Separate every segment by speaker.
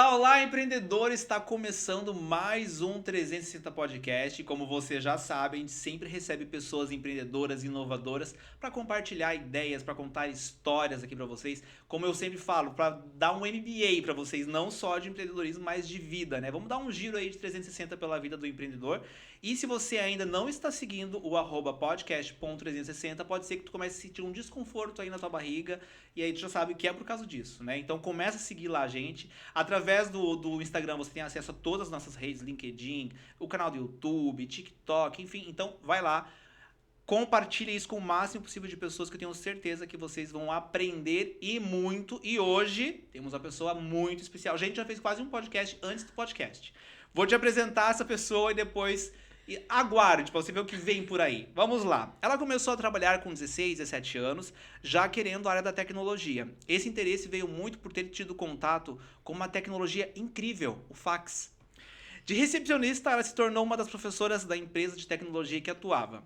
Speaker 1: Olá, olá, empreendedor! Está começando mais um 360 Podcast. Como vocês já sabem, a gente sempre recebe pessoas empreendedoras, inovadoras para compartilhar ideias, para contar histórias aqui para vocês. Como eu sempre falo, para dar um MBA para vocês, não só de empreendedorismo, mas de vida, né? Vamos dar um giro aí de 360 pela vida do empreendedor. E se você ainda não está seguindo o @podcast.360, pode ser que tu comece a sentir um desconforto aí na tua barriga, e aí tu já sabe que é por causa disso, né? Então começa a seguir lá a gente. Através do Instagram você tem acesso a todas as nossas redes, LinkedIn, o canal do YouTube, TikTok, enfim. Então vai lá, compartilhe isso com o máximo possível de pessoas que eu tenho certeza que vocês vão aprender e muito. E hoje temos uma pessoa muito especial. A gente já fez quase um podcast antes do podcast. Vou te apresentar essa pessoa e depois aguarde para você ver o que vem por aí. Vamos lá. Ela começou a trabalhar com 16, 17 anos, já querendo a área da tecnologia. Esse interesse veio muito por ter tido contato com uma tecnologia incrível, o fax. De recepcionista, ela se tornou uma das professoras da empresa de tecnologia que atuava.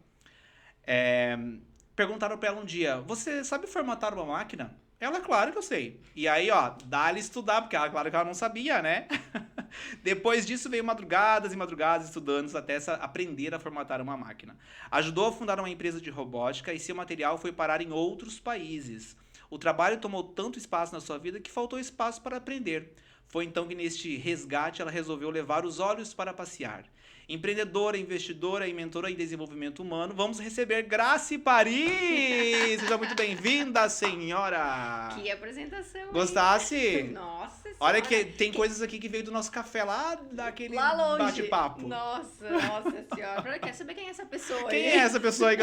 Speaker 1: Perguntaram pra ela um dia: você sabe formatar uma máquina? Ela, claro que eu sei. E aí, ó, dá-lhe estudar, porque ela, claro que ela não sabia, né? Depois disso veio madrugadas e madrugadas estudando até aprender a formatar uma máquina. Ajudou a fundar uma empresa de robótica e seu material foi parar em outros países. O trabalho tomou tanto espaço na sua vida que faltou espaço para aprender. Foi então que neste resgate ela resolveu levar os olhos para passear. Empreendedora, investidora e mentora em desenvolvimento humano, vamos receber Grace Paris! Seja muito bem-vinda, senhora!
Speaker 2: Que apresentação,
Speaker 1: Gostasse?
Speaker 2: hein? Nossa senhora!
Speaker 1: Olha que tem coisas aqui que veio do nosso café lá, daquele
Speaker 2: lá longe.
Speaker 1: bate-papo.
Speaker 2: Nossa senhora. Quer saber quem é essa pessoa aí?
Speaker 1: Quem é essa pessoa aí?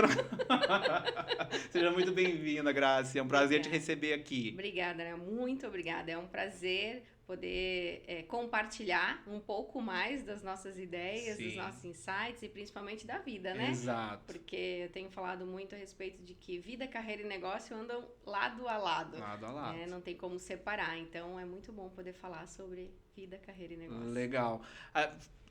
Speaker 1: Seja muito bem-vinda, Grace. É um prazer te receber aqui.
Speaker 2: Obrigada, né? Muito obrigada. É um prazer poder compartilhar um pouco mais das nossas ideias,
Speaker 1: Sim.
Speaker 2: dos nossos insights e principalmente da vida, né?
Speaker 1: Exato.
Speaker 2: Porque eu tenho falado muito a respeito de que vida, carreira e negócio andam lado a lado.
Speaker 1: Lado a lado.
Speaker 2: Não tem como separar. Então é muito bom poder falar sobre vida, carreira e negócio.
Speaker 1: Legal.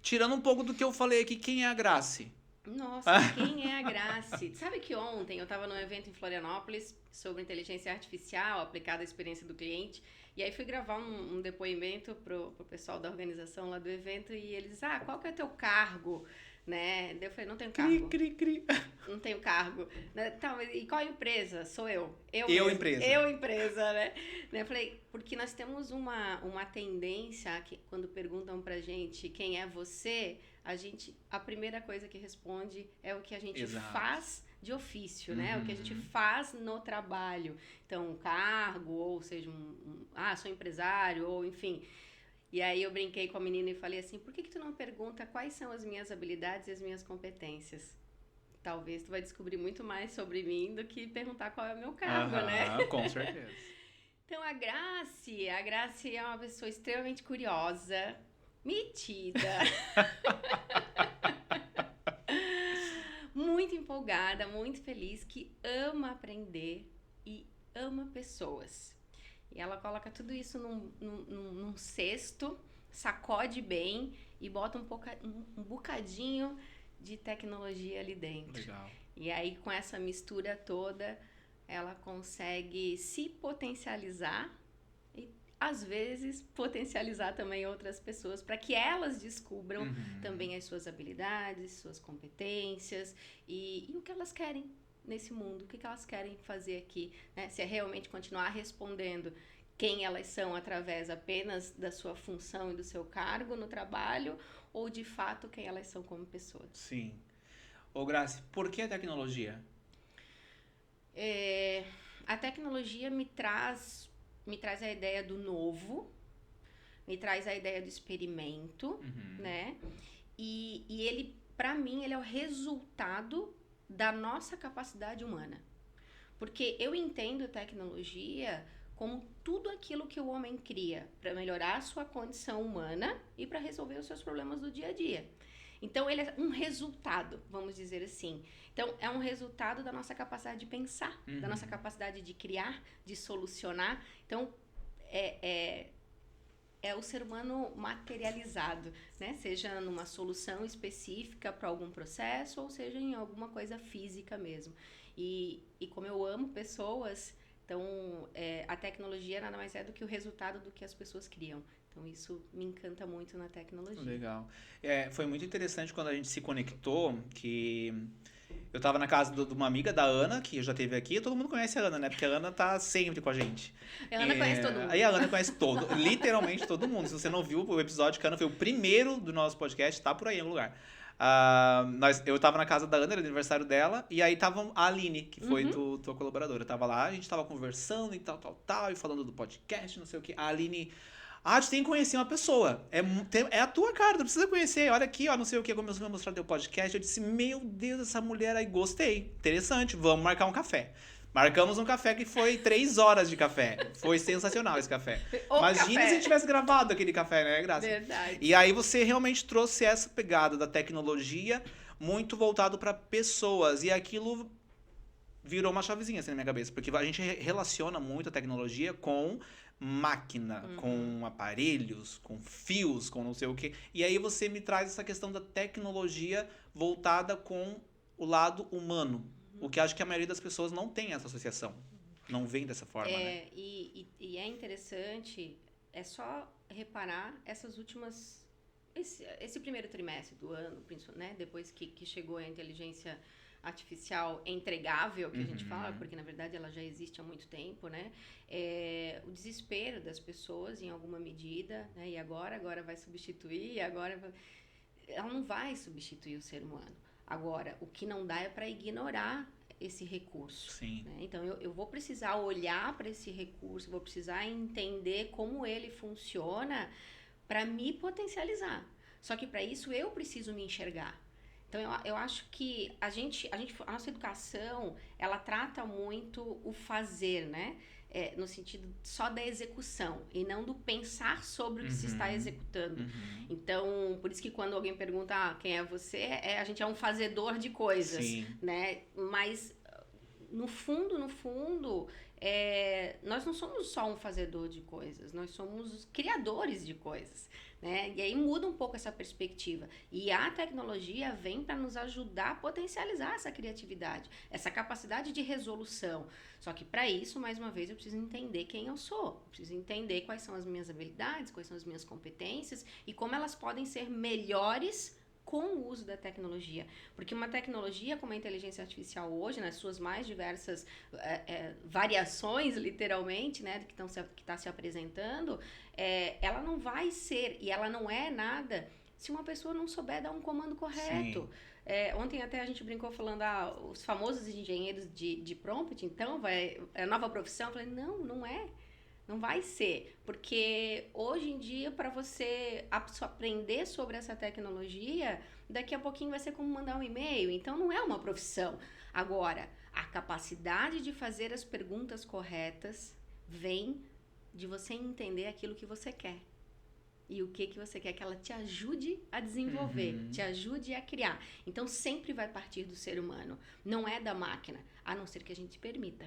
Speaker 1: Tirando um pouco do que eu falei aqui, quem é a Grace?
Speaker 2: Nossa, quem é a Grace? Sabe que ontem eu estava num evento em Florianópolis sobre inteligência artificial aplicada à experiência do cliente, e aí fui gravar um depoimento pro pessoal da organização lá do evento, e eles, qual que é o teu cargo? Né? Eu falei, não tenho cargo.
Speaker 1: Cri.
Speaker 2: Não tenho cargo. Tá, e qual empresa? Sou eu.
Speaker 1: Eu empresa.
Speaker 2: Eu empresa, né? Eu falei, porque nós temos uma tendência que quando perguntam pra gente quem é você, a primeira coisa que responde é o que a gente faz de ofício, né? O que a gente faz no trabalho. Então, um cargo, ou seja, sou empresário, ou enfim. E aí eu brinquei com a menina e falei assim, por que tu não pergunta quais são as minhas habilidades e as minhas competências? Talvez tu vai descobrir muito mais sobre mim do que perguntar qual é o meu cargo, né?
Speaker 1: Com certeza.
Speaker 2: Então a Grace é uma pessoa extremamente curiosa, metida, muito empolgada, muito feliz, que ama aprender e ama pessoas. E ela coloca tudo isso num cesto, sacode bem e bota um bocadinho de tecnologia ali dentro.
Speaker 1: Legal.
Speaker 2: E aí, com essa mistura toda, ela consegue se potencializar e, às vezes, potencializar também outras pessoas para que elas descubram também as suas habilidades, suas competências e o que elas querem nesse mundo, o que elas querem fazer aqui, né? Se é realmente continuar respondendo quem elas são através apenas da sua função e do seu cargo no trabalho, ou de fato quem elas são como pessoas.
Speaker 1: Sim. Ô Grace, por que a tecnologia?
Speaker 2: A tecnologia me traz a ideia do novo, me traz a ideia do experimento, né? E ele, para mim, ele é o resultado da nossa capacidade humana. Porque eu entendo tecnologia como tudo aquilo que o homem cria para melhorar a sua condição humana e para resolver os seus problemas do dia a dia. Então, ele é um resultado, vamos dizer assim. Então, é um resultado da nossa capacidade de pensar, da nossa capacidade de criar, de solucionar. Então, é o ser humano materializado, né? Seja numa solução específica para algum processo ou seja em alguma coisa física mesmo. E como eu amo pessoas, então a tecnologia nada mais é do que o resultado do que as pessoas criam. Então, isso me encanta muito na tecnologia.
Speaker 1: Legal. Foi muito interessante quando a gente se conectou, que eu tava na casa de uma amiga da Ana, que já esteve aqui. Todo mundo conhece a Ana, né? Porque a Ana tá sempre com a gente.
Speaker 2: A Ana conhece todo mundo.
Speaker 1: Aí a Ana conhece literalmente todo mundo. Se você não viu o episódio, que a Ana foi o primeiro do nosso podcast, tá por aí em algum lugar. Eu tava na casa da Ana, era aniversário dela, e aí tava a Aline, que foi tua colaboradora. Tava lá, a gente tava conversando e tal, e falando do podcast, não sei o que. A Aline... tu tem que conhecer uma pessoa. É a tua cara, tu precisa conhecer. Olha aqui, não sei o que, começou a mostrar teu podcast. Eu disse, meu Deus, essa mulher aí, gostei. Interessante, vamos marcar um café. Marcamos um café que foi 3 horas de café. Foi sensacional esse café. Imagina se a gente tivesse gravado aquele café, né, Graça?
Speaker 2: Verdade.
Speaker 1: E aí você realmente trouxe essa pegada da tecnologia muito voltado para pessoas. E aquilo virou uma chavezinha assim na minha cabeça. Porque a gente relaciona muito a tecnologia com máquina, com aparelhos, com fios, com não sei o quê. E aí você me traz essa questão da tecnologia voltada com o lado humano. O que acho que a maioria das pessoas não tem essa associação. Não vem dessa forma, né?
Speaker 2: E é interessante, é só reparar essas últimas... Esse primeiro trimestre do ano, né? Depois que chegou a inteligência artificial entregável, que a gente fala, porque na verdade ela já existe há muito tempo, né? O desespero das pessoas em alguma medida, né? E agora vai substituir, ela não vai substituir o ser humano. Agora, o que não dá é para ignorar esse recurso.
Speaker 1: Sim.
Speaker 2: Né? Então, eu vou precisar olhar para esse recurso, vou precisar entender como ele funciona para me potencializar. Só que para isso eu preciso me enxergar. Então, eu acho que a nossa educação, ela trata muito o fazer, né? No sentido só da execução e não do pensar sobre o que se está executando. Então, por isso que quando alguém pergunta quem é você, a gente é um fazedor de coisas,
Speaker 1: Sim.
Speaker 2: Né? Mas, no fundo, nós não somos só um fazedor de coisas, nós somos criadores de coisas. Né? E aí muda um pouco essa perspectiva. E a tecnologia vem para nos ajudar a potencializar essa criatividade, essa capacidade de resolução. Só que para isso, mais uma vez, eu preciso entender quem eu sou. Eu preciso entender quais são as minhas habilidades, quais são as minhas competências e como elas podem ser melhores com o uso da tecnologia. Porque uma tecnologia como a inteligência artificial hoje, nas suas mais diversas variações, literalmente, né, que está se apresentando, ela não vai ser, e ela não é nada, se uma pessoa não souber dar um comando correto. Ontem até a gente brincou falando, os famosos engenheiros de prompt, então, é a nova profissão. Eu falei, não é. Não vai ser, porque hoje em dia, para você aprender sobre essa tecnologia, daqui a pouquinho vai ser como mandar um e-mail, então não é uma profissão. Agora, a capacidade de fazer as perguntas corretas vem de você entender aquilo que você quer. E o que você quer que ela te ajude a desenvolver, te ajude a criar. Então, sempre vai partir do ser humano, não é da máquina, a não ser que a gente permita.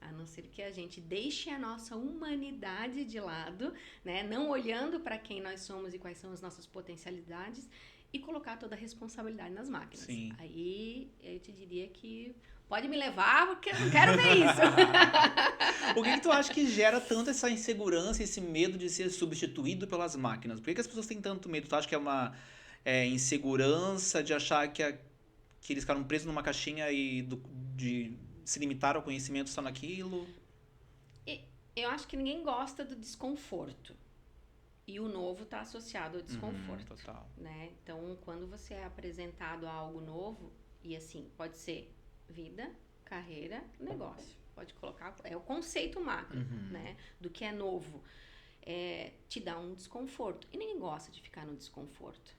Speaker 2: A não ser que a gente deixe a nossa humanidade de lado, né? Não olhando para quem nós somos e quais são as nossas potencialidades e colocar toda a responsabilidade nas máquinas.
Speaker 1: Sim.
Speaker 2: Aí eu te diria que pode me levar porque eu não quero ver isso.
Speaker 1: O que tu acha que gera tanto essa insegurança, esse medo de ser substituído pelas máquinas? Por que as pessoas têm tanto medo? Tu acha que é uma insegurança de achar que eles ficaram presos numa caixinha de se limitar ao conhecimento só naquilo?
Speaker 2: Eu acho que ninguém gosta do desconforto. E o novo está associado ao desconforto.
Speaker 1: Total.
Speaker 2: Né? Então, quando você é apresentado a algo novo, e assim, pode ser vida, carreira, negócio. Pode colocar, é o conceito macro, né? Do que é novo. Te dá um desconforto. E ninguém gosta de ficar no desconforto.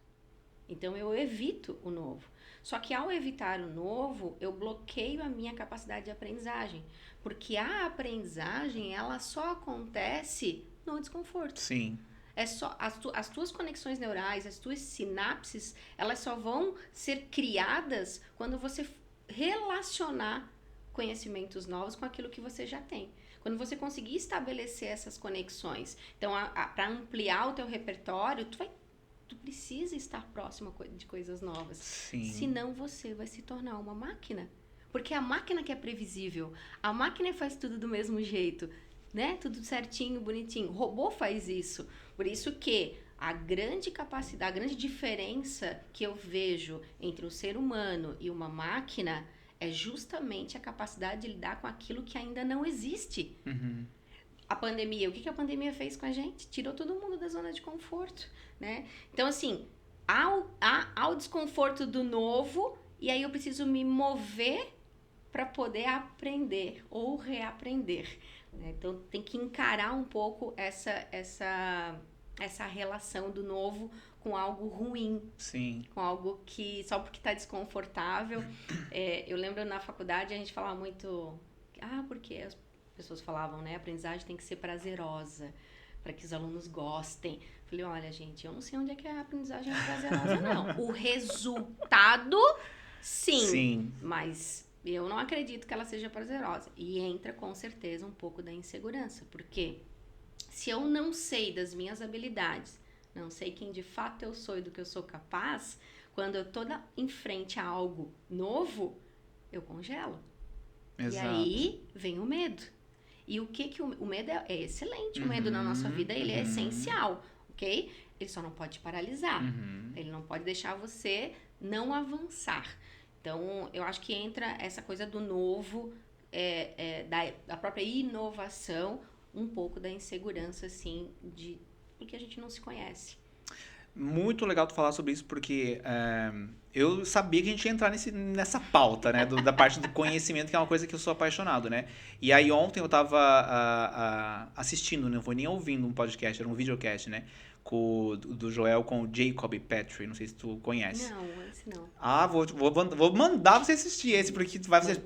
Speaker 2: Então, eu evito o novo. Só que ao evitar o novo, eu bloqueio a minha capacidade de aprendizagem. Porque a aprendizagem, ela só acontece no desconforto.
Speaker 1: Sim.
Speaker 2: As tuas conexões neurais, as tuas sinapses, elas só vão ser criadas quando você relacionar conhecimentos novos com aquilo que você já tem. Quando você conseguir estabelecer essas conexões. Então, para ampliar o teu repertório, tu precisa estar próximo de coisas novas.
Speaker 1: Sim.
Speaker 2: Senão você vai se tornar uma máquina. Porque é a máquina que é previsível. A máquina faz tudo do mesmo jeito, né? Tudo certinho, bonitinho. O robô faz isso. Por isso que a grande capacidade, a grande diferença que eu vejo entre um ser humano e uma máquina é justamente a capacidade de lidar com aquilo que ainda não existe.
Speaker 1: Uhum.
Speaker 2: A pandemia, o que a pandemia fez com a gente? Tirou todo mundo da zona de conforto, né? Então, assim, há o desconforto do novo, e aí eu preciso me mover para poder aprender ou reaprender, né? Então, tem que encarar um pouco essa relação do novo com algo ruim.
Speaker 1: Sim.
Speaker 2: Com algo que, só porque está desconfortável. Eu lembro na faculdade, a gente falava muito... porque as pessoas falavam, né? A aprendizagem tem que ser prazerosa, para que os alunos gostem. Falei, olha, gente, eu não sei onde é que a aprendizagem é prazerosa, não. O resultado, sim. Mas eu não acredito que ela seja prazerosa. E entra, com certeza, um pouco da insegurança. Porque se eu não sei das minhas habilidades, não sei quem de fato eu sou e do que eu sou capaz, quando eu tô em frente a algo novo, eu congelo. Exato. E aí vem o medo. E o que o medo é excelente, o medo na nossa vida, ele é essencial, ok? Ele só não pode te paralisar, ele não pode deixar você não avançar. Então, eu acho que entra essa coisa do novo, da própria inovação, um pouco da insegurança, assim, porque a gente não se conhece.
Speaker 1: Muito legal tu falar sobre isso, porque eu sabia que a gente ia entrar nessa pauta, né? Da parte do conhecimento, que é uma coisa que eu sou apaixonado, né? E aí ontem eu tava assistindo, não foi nem ouvindo um podcast, era um videocast, né? Do Joel com o Jacob Petrie, não sei se tu conhece.
Speaker 2: Não, esse não.
Speaker 1: Vou mandar você assistir esse, porque tu vai fazer...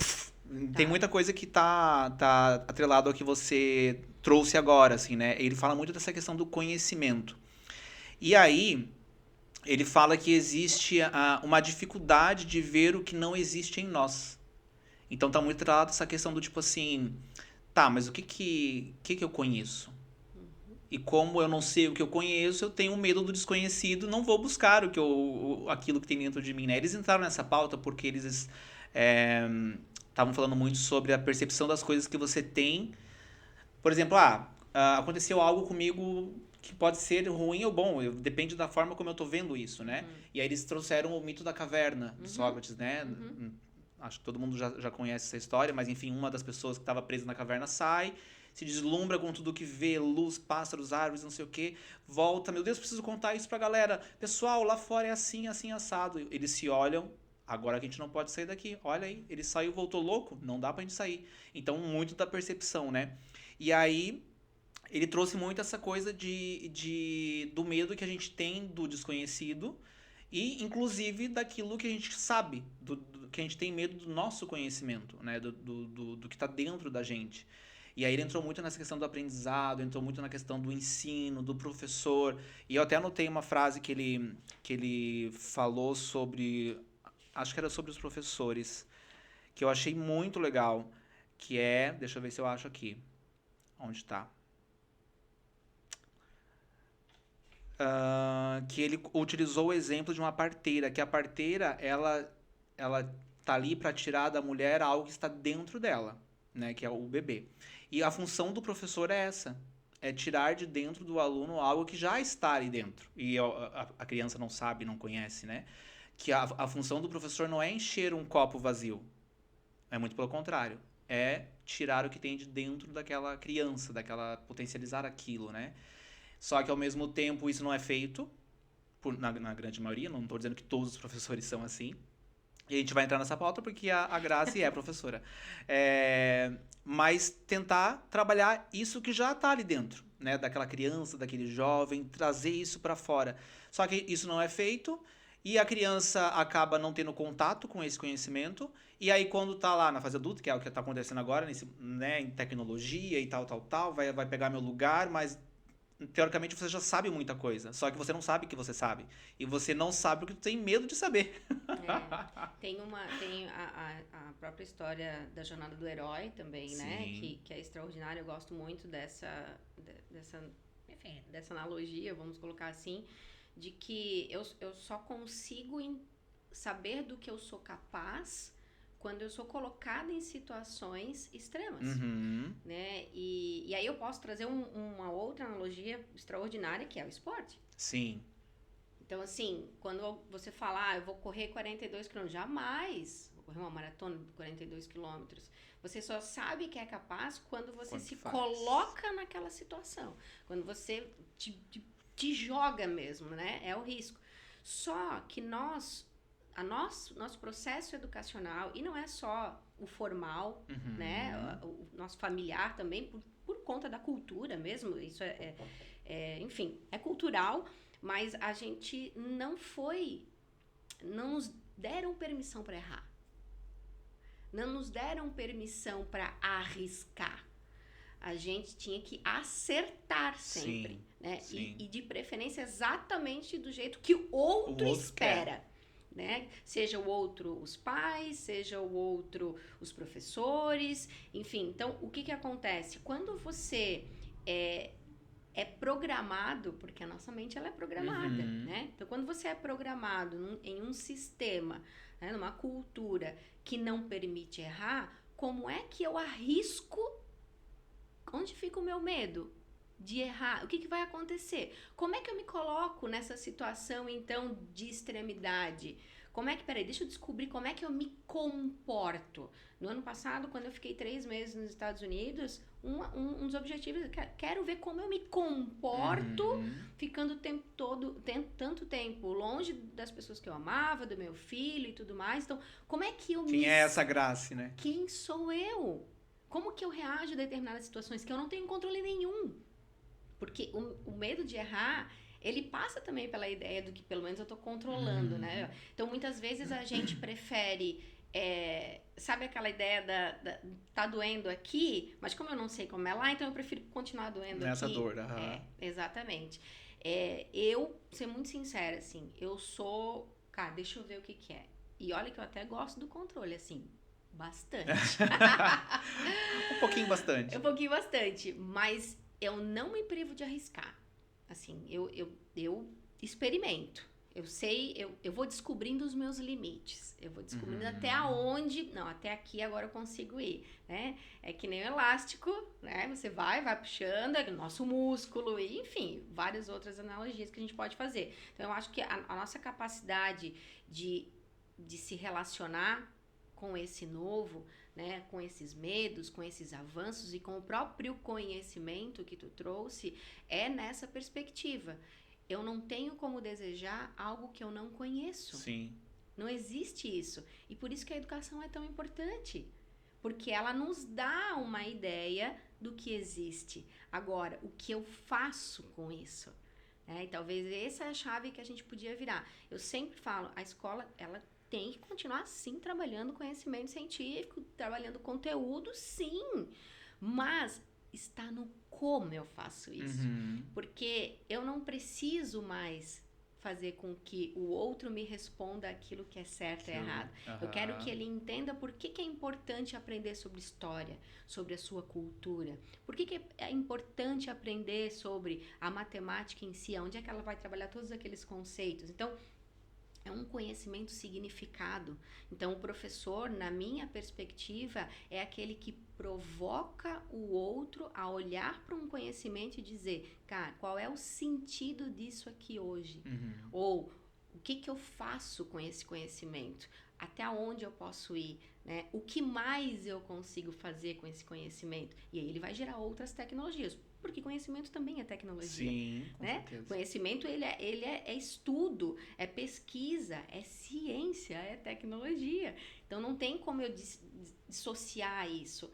Speaker 1: Tem muita coisa que tá atrelado ao que você trouxe agora, assim, né? Ele fala muito dessa questão do conhecimento. E aí, ele fala que existe uma dificuldade de ver o que não existe em nós. Então, tá muito atrelado essa questão do tipo assim, tá, mas o que eu conheço? E como eu não sei o que eu conheço, eu tenho medo do desconhecido, não vou buscar aquilo que tem dentro de mim, né? Eles entraram nessa pauta porque eles estavam falando muito sobre a percepção das coisas que você tem. Por exemplo, aconteceu algo comigo que pode ser ruim ou bom, depende da forma como eu tô vendo isso, né? E aí eles trouxeram o mito da caverna de Sócrates, né? Acho que todo mundo já conhece essa história, mas enfim, uma das pessoas que estava presa na caverna sai, se deslumbra com tudo que vê, luz, pássaros, árvores, não sei o que, volta, meu Deus, preciso contar isso pra galera. Pessoal, lá fora é assim, assim, assado. Eles se olham, agora que a gente não pode sair daqui, olha aí, ele saiu, voltou louco, não dá pra gente sair. Então, muito da percepção, né? E aí, ele trouxe muito essa coisa do medo que a gente tem do desconhecido e, inclusive, daquilo que a gente sabe, que a gente tem medo do nosso conhecimento, né? Do que está dentro da gente. E aí ele entrou muito nessa questão do aprendizado, entrou muito na questão do ensino, do professor. E eu até anotei uma frase que ele falou sobre... Acho que era sobre os professores, que eu achei muito legal, que é... Deixa eu ver se eu acho aqui. Onde está? Que ele utilizou o exemplo de uma parteira, que a parteira, ela tá ali para tirar da mulher algo que está dentro dela, né, que é o bebê. E a função do professor é essa, é tirar de dentro do aluno algo que já está ali dentro. E a criança não sabe, não conhece, né? Que a função do professor não é encher um copo vazio, é muito pelo contrário, é tirar o que tem de dentro daquela criança, potencializar aquilo, né? Só que, ao mesmo tempo, isso não é feito, na grande maioria, não estou dizendo que todos os professores são assim. E a gente vai entrar nessa pauta porque a Grazi é professora. Mas tentar trabalhar isso que já está ali dentro, né? Daquela criança, daquele jovem, trazer isso para fora. Só que isso não é feito e a criança acaba não tendo contato com esse conhecimento. E aí, quando está lá na fase adulta, que é o que está acontecendo agora, né? Em tecnologia e tal, vai pegar meu lugar, mas... Teoricamente você já sabe muita coisa, só que você não sabe que você sabe. E você não sabe porque tu tem medo de saber.
Speaker 2: Tem a própria história da jornada do herói também, né? Que é extraordinária. Eu gosto muito dessa analogia, vamos colocar assim, de que eu só consigo saber do que eu sou capaz quando eu sou colocada em situações extremas, né? E aí eu posso trazer uma outra analogia extraordinária, que é o esporte.
Speaker 1: Sim.
Speaker 2: Então, assim, quando você fala, eu vou correr 42 quilômetros, jamais vou correr uma maratona de 42 quilômetros. Você só sabe que é capaz quando você se coloca naquela situação. Quando você te joga mesmo, né? É o risco. Só que nosso processo educacional, e não é só o formal, né? O nosso familiar também, por conta da cultura mesmo, isso enfim, é cultural, mas a gente não nos deram permissão para errar. Não nos deram permissão para arriscar. A gente tinha que acertar sempre, sim, né? Sim. E de preferência exatamente do jeito que o outro espera, né? Seja o outro os pais, seja o outro os professores, enfim. Então, o que acontece? Quando você é programado, porque a nossa mente ela é programada, né? Então, quando você é programado em um sistema, né, numa cultura que não permite errar, como é que eu arrisco? Onde fica o meu medo de errar? O que vai acontecer? Como é que eu me coloco nessa situação, então, de extremidade? Peraí, deixa eu descobrir como é que eu me comporto. No ano passado, quando eu fiquei 3 meses nos Estados Unidos, um dos objetivos, quero ver como eu me comporto ficando o tempo todo, tanto tempo longe das pessoas que eu amava, do meu filho e tudo mais. Então, como é que eu
Speaker 1: Quem é essa Grace, né?
Speaker 2: Quem sou eu? Como que eu reajo a determinadas situações que eu não tenho controle nenhum? Porque o medo de errar, ele passa também pela ideia do que pelo menos eu tô controlando, né? Então, muitas vezes a gente prefere... sabe aquela ideia tá doendo aqui, mas como eu não sei como é lá, então eu prefiro continuar doendo
Speaker 1: nessa
Speaker 2: aqui.
Speaker 1: Dor,
Speaker 2: Exatamente. Eu, ser muito sincera, assim, eu sou... Cara, deixa eu ver o que é. E olha que eu até gosto do controle, assim, bastante.
Speaker 1: Um pouquinho bastante.
Speaker 2: Mas eu não me privo de arriscar. Assim, eu experimento. Eu sei, eu vou descobrindo os meus limites. Eu vou descobrindo até aonde... Não, até aqui agora eu consigo ir, né? É que nem o elástico, né? Você vai puxando, é o nosso músculo, e, enfim, várias outras analogias que a gente pode fazer. Então, eu acho que a nossa capacidade de se relacionar com esse novo, né? Com esses medos, com esses avanços e com o próprio conhecimento que tu trouxe, é nessa perspectiva. Eu não tenho como desejar algo que eu não conheço.
Speaker 1: Sim.
Speaker 2: Não existe isso. E por isso que a educação é tão importante. Porque ela nos dá uma ideia do que existe. Agora, o que eu faço com isso? E talvez essa é a chave que a gente podia virar. Eu sempre falo, a escola, ela tem que continuar, sim, trabalhando conhecimento científico, trabalhando conteúdo, sim. Mas está no como eu faço isso. Porque eu não preciso mais fazer com que o outro me responda aquilo que é certo e errado. Eu quero que ele entenda por que é importante aprender sobre história, sobre a sua cultura. Por que é importante aprender sobre a matemática em si, onde é que ela vai trabalhar todos aqueles conceitos. Então, é um conhecimento significado. Então, o professor, na minha perspectiva, é aquele que provoca o outro a olhar para um conhecimento e dizer, cara, qual é o sentido disso aqui hoje? Ou o que eu faço com esse conhecimento? Até onde eu posso ir? Né? O que mais eu consigo fazer com esse conhecimento? E aí ele vai gerar outras tecnologias. Porque conhecimento também é tecnologia.
Speaker 1: Sim, com
Speaker 2: né?
Speaker 1: certeza.
Speaker 2: Conhecimento, ele é estudo, é pesquisa, é ciência, é tecnologia. Então, não tem como eu dissociar isso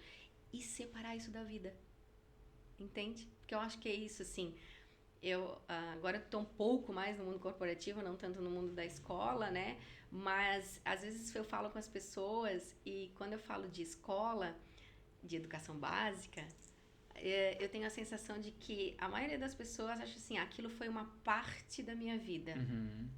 Speaker 2: e separar isso da vida. Entende? Porque eu acho que é isso, assim. Eu agora estou um pouco mais no mundo corporativo, não tanto no mundo da escola, né? Mas, às vezes, eu falo com as pessoas e quando eu falo de escola, de educação básica... eu tenho a sensação de que a maioria das pessoas acha assim, aquilo foi uma parte da minha vida,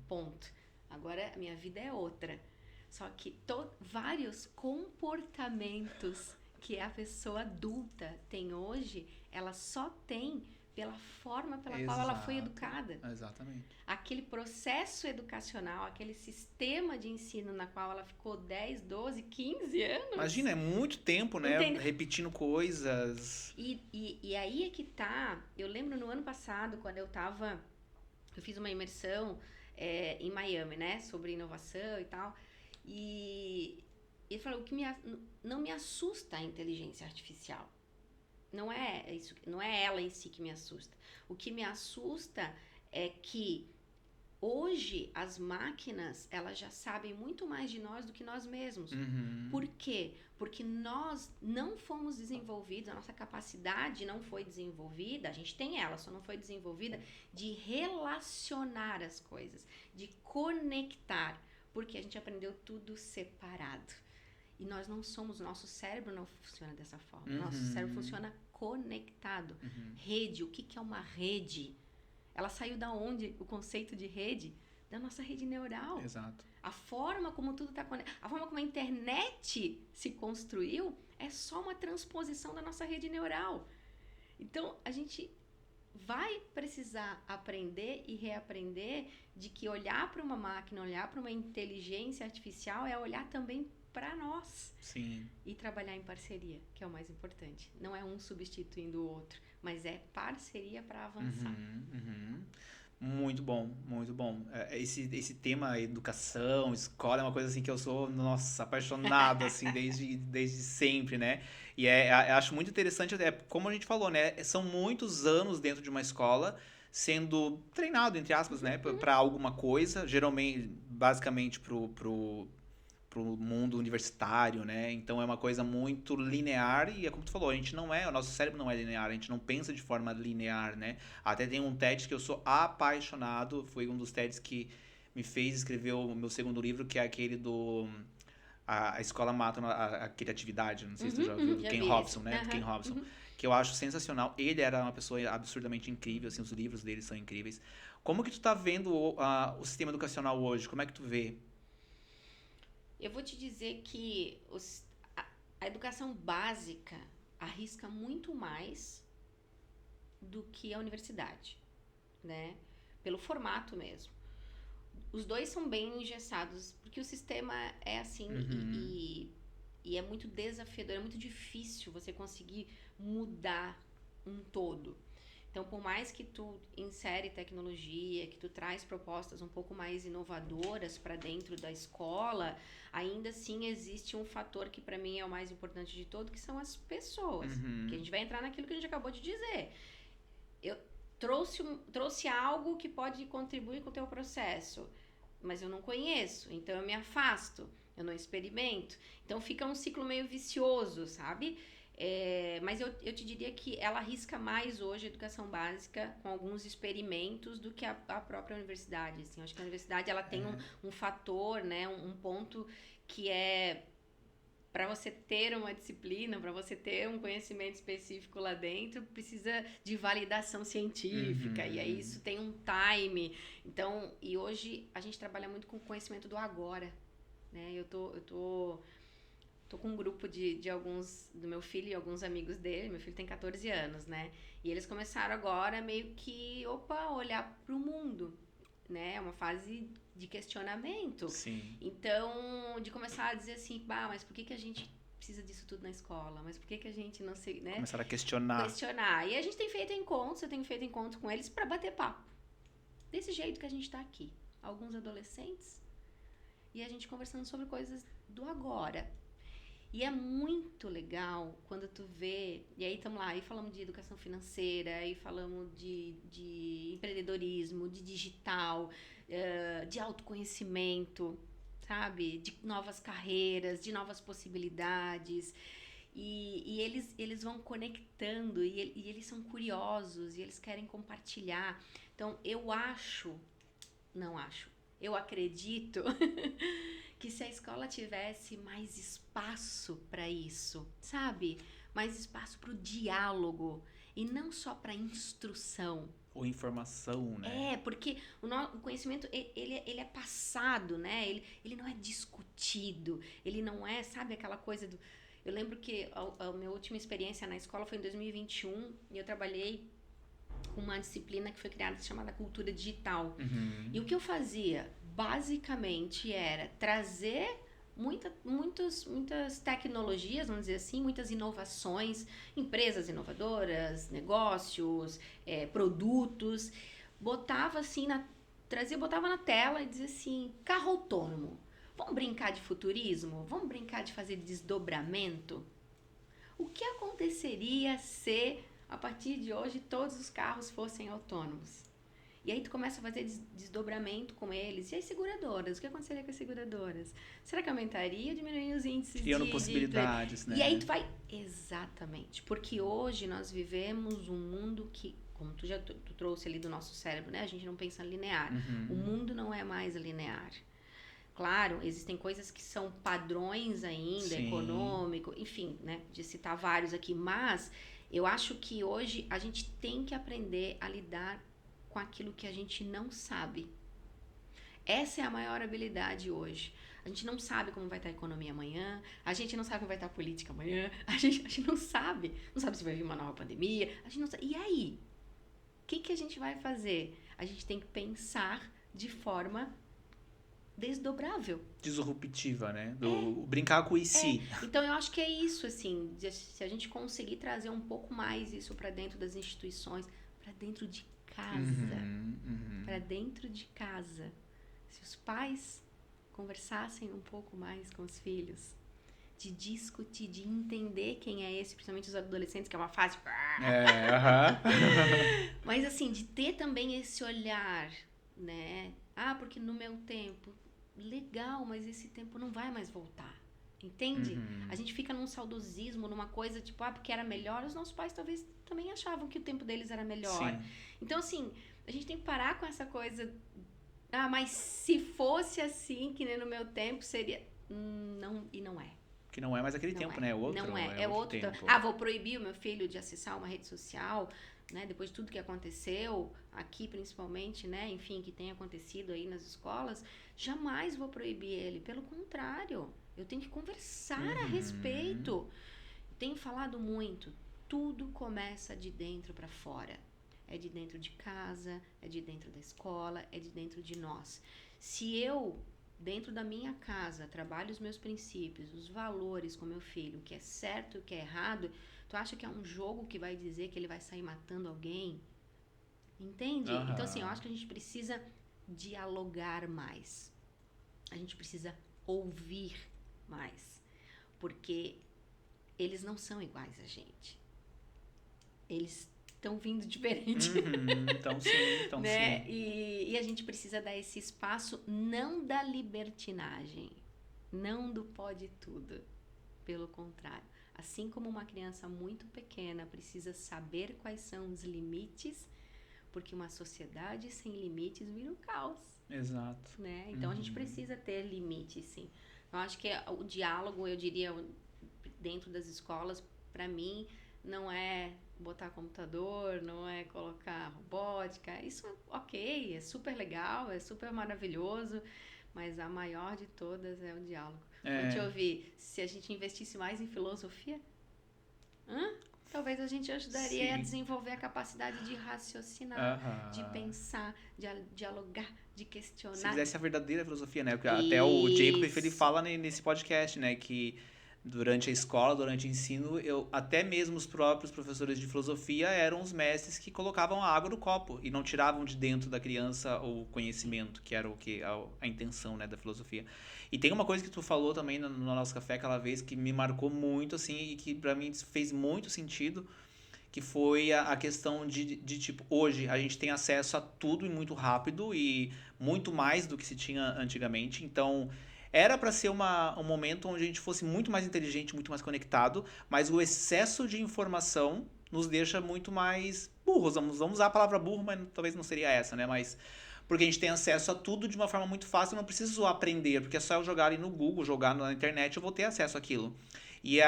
Speaker 2: ponto. Agora a minha vida é outra. Só que vários comportamentos que a pessoa adulta tem hoje, ela só tem pela forma pela qual ela foi educada.
Speaker 1: Exatamente.
Speaker 2: Aquele processo educacional, aquele sistema de ensino na qual ela ficou 10, 12, 15 anos.
Speaker 1: Imagina, é muito tempo, né?
Speaker 2: Entende?
Speaker 1: Repetindo coisas.
Speaker 2: E aí é que tá. Eu lembro no ano passado, quando eu fiz uma imersão em Miami, né? Sobre inovação e tal. E ele falou, não me assusta a inteligência artificial. Não é isso, não é ela em si que me assusta. O que me assusta é que hoje as máquinas, elas já sabem muito mais de nós do que nós mesmos.
Speaker 1: Uhum.
Speaker 2: Por quê? Porque nós não fomos desenvolvidos, a nossa capacidade não foi desenvolvida, a gente tem ela, só não foi desenvolvida de relacionar as coisas, de conectar, porque a gente aprendeu tudo separado. E nós não somos, nosso cérebro não funciona dessa forma.
Speaker 1: Uhum.
Speaker 2: Nosso cérebro funciona conectado.
Speaker 1: Uhum.
Speaker 2: Rede, o que é uma rede? Ela saiu da onde? O conceito de rede? Da nossa rede neural.
Speaker 1: Exato.
Speaker 2: A forma como tudo está conectado, a forma como a internet se construiu é só uma transposição da nossa rede neural. Então, a gente vai precisar aprender e reaprender de que olhar para uma máquina, olhar para uma inteligência artificial é olhar também para nós.
Speaker 1: Sim.
Speaker 2: E trabalhar em parceria, que é o mais importante. Não é um substituindo o outro, mas é parceria para avançar.
Speaker 1: Muito bom, muito bom. Esse tema educação, escola é uma coisa assim que eu sou, nossa, apaixonado assim desde sempre, né? E eu acho muito interessante, como a gente falou, né? São muitos anos dentro de uma escola sendo treinado, entre aspas, né? Para alguma coisa, geralmente, basicamente pro mundo universitário, né? Então é uma coisa muito linear e é como tu falou, o nosso cérebro não é linear, a gente não pensa de forma linear, né? Até tem um TED que eu sou apaixonado, foi um dos TEDs que me fez escrever o meu segundo livro, que é aquele do A Escola Mata a Criatividade, não sei se tu já ouviu, do Ken Robson, né? Do Ken Robson, que eu acho sensacional. Ele era uma pessoa absurdamente incrível, assim, os livros dele são incríveis. Como que tu tá vendo o sistema educacional hoje? Como é que tu vê?
Speaker 2: Eu vou te dizer que a educação básica arrisca muito mais do que a universidade, né? Pelo formato mesmo. Os dois são bem engessados, porque o sistema é assim e é muito desafiador, é muito difícil você conseguir mudar um todo. Então, por mais que tu insere tecnologia, que tu traz propostas um pouco mais inovadoras para dentro da escola, ainda assim existe um fator que para mim é o mais importante de todo, que são as pessoas. Que a gente vai entrar naquilo que a gente acabou de dizer. Eu trouxe algo que pode contribuir com o teu processo, mas eu não conheço, então eu me afasto, eu não experimento. Então fica um ciclo meio vicioso, sabe? Mas eu te diria que ela arrisca mais hoje a educação básica com alguns experimentos do que a própria universidade. Assim. Eu acho que a universidade ela tem um fator, né, um ponto que é para você ter uma disciplina, para você ter um conhecimento específico lá dentro, precisa de validação científica, e aí isso tem um time. Então, e hoje a gente trabalha muito com o conhecimento do agora, né? Eu tô com um grupo de alguns, do meu filho e alguns amigos dele. Meu filho tem 14 anos, né? E eles começaram agora meio que, olhar pro mundo, né? É uma fase de questionamento.
Speaker 1: Sim.
Speaker 2: Então, de começar a dizer assim, mas por que a gente precisa disso tudo na escola? Mas por que a gente não sei, né?
Speaker 1: Começaram a questionar.
Speaker 2: E a gente tem feito encontros, eu tenho feito encontros com eles para bater papo. Desse jeito que a gente tá aqui. Alguns adolescentes e a gente conversando sobre coisas do agora. E é muito legal quando tu vê, e aí estamos lá, aí falamos de educação financeira, aí falamos de empreendedorismo, de digital, de autoconhecimento, sabe? De novas carreiras, de novas possibilidades. E eles vão conectando, e eles são curiosos, e eles querem compartilhar. Então, eu acredito que se a escola tivesse mais espaço para isso, sabe? Mais espaço para o diálogo e não só para instrução.
Speaker 1: Ou informação, né?
Speaker 2: Porque o conhecimento, ele é passado, né? Ele não é discutido, ele não é, sabe, aquela coisa do... Eu lembro que a minha última experiência na escola foi em 2021 e eu trabalhei com uma disciplina que foi criada chamada cultura digital.
Speaker 1: Uhum.
Speaker 2: E o que eu fazia, basicamente, era trazer muitas tecnologias, vamos dizer assim, muitas inovações, empresas inovadoras, negócios, produtos, botava na tela e dizia assim, carro autônomo, vamos brincar de futurismo? Vamos brincar de fazer desdobramento? O que aconteceria se, a partir de hoje, todos os carros fossem autônomos? E aí tu começa a fazer desdobramento com eles. E as seguradoras? O que aconteceria com as seguradoras? Será que aumentaria ou diminuiria os índices
Speaker 1: Criando possibilidades, né?
Speaker 2: E aí tu vai... Exatamente. Porque hoje nós vivemos um mundo que, como tu trouxe ali do nosso cérebro, né? A gente não pensa linear.
Speaker 1: Uhum.
Speaker 2: O mundo não é mais linear. Claro, existem coisas que são padrões ainda,
Speaker 1: Sim.
Speaker 2: econômico, enfim, né? De citar vários aqui. Mas eu acho que hoje a gente tem que aprender a lidar com aquilo que a gente não sabe. Essa é a maior habilidade hoje. A gente não sabe como vai estar a economia amanhã, a gente não sabe como vai estar a política amanhã, a gente não sabe. Não sabe se vai vir uma nova pandemia, a gente não sabe. E aí? O que a gente vai fazer? A gente tem que pensar de forma desdobrável.
Speaker 1: Disruptiva, né? Brincar com o IC.
Speaker 2: Então eu acho que é isso, assim, se a gente conseguir trazer um pouco mais isso para dentro das instituições, para dentro de casa, para dentro de casa. Se os pais conversassem um pouco mais com os filhos, de discutir, de entender quem é esse, principalmente os adolescentes, que é uma fase... Mas assim, de ter também esse olhar, né? Porque no meu tempo... Legal, mas esse tempo não vai mais voltar. Entende? A gente fica num saudosismo, numa coisa tipo, porque era melhor. Os nossos pais talvez também achavam que o tempo deles era melhor.
Speaker 1: Sim.
Speaker 2: Então, assim, a gente tem que parar com essa coisa. Mas se fosse assim, que nem no meu tempo, seria... Não, e não é.
Speaker 1: Que não é mais aquele tempo, né?
Speaker 2: Não é outro tempo. Vou proibir o meu filho de acessar uma rede social, né? Depois de tudo que aconteceu, aqui principalmente, né? Enfim, que tem acontecido aí nas escolas, jamais vou proibir ele. Pelo contrário, eu tenho que conversar a respeito. Tenho falado muito. Tudo começa de dentro para fora. É de dentro de casa, é de dentro da escola, é de dentro de nós. Se eu, dentro da minha casa, trabalho os meus princípios, os valores com meu filho, o que é certo e o que é errado, tu acha que é um jogo que vai dizer que ele vai sair matando alguém? Entende? Então, assim, eu acho que a gente precisa dialogar mais. A gente precisa ouvir mais. Porque eles não são iguais a gente. Eles estão vindo diferente.
Speaker 1: Então sim,
Speaker 2: né?
Speaker 1: sim.
Speaker 2: E a gente precisa dar esse espaço, não da libertinagem, não do pode tudo. Pelo contrário. Assim como uma criança muito pequena precisa saber quais são os limites, porque uma sociedade sem limites vira um caos.
Speaker 1: Exato.
Speaker 2: Né? Então a gente precisa ter limites, sim. Eu acho que o diálogo, eu diria, dentro das escolas, para mim, não é botar computador, não é colocar robótica. Isso, ok, é super legal, é super maravilhoso, mas a maior de todas é o diálogo. Vou te ouvir, se a gente investisse mais em filosofia, talvez a gente ajudaria a desenvolver a capacidade de raciocinar, de pensar, de dialogar, de questionar.
Speaker 1: Se fizesse a verdadeira filosofia, né? Porque até o Jacob, ele fala nesse podcast, né? Que durante a escola, durante o ensino, até mesmo os próprios professores de filosofia eram os mestres que colocavam a água no copo e não tiravam de dentro da criança o conhecimento, que era a intenção, né, da filosofia. E tem uma coisa que tu falou também no nosso café aquela vez que me marcou muito, assim, e que pra mim fez muito sentido, que foi a questão de tipo, hoje a gente tem acesso a tudo e muito rápido e muito mais do que se tinha antigamente, então era para ser um momento onde a gente fosse muito mais inteligente, muito mais conectado, mas o excesso de informação nos deixa muito mais burros. Vamos usar a palavra burro, mas talvez não seria essa, né? Mas porque a gente tem acesso a tudo de uma forma muito fácil, eu não preciso aprender, porque é só eu jogar ali no Google, jogar na internet, eu vou ter acesso àquilo. E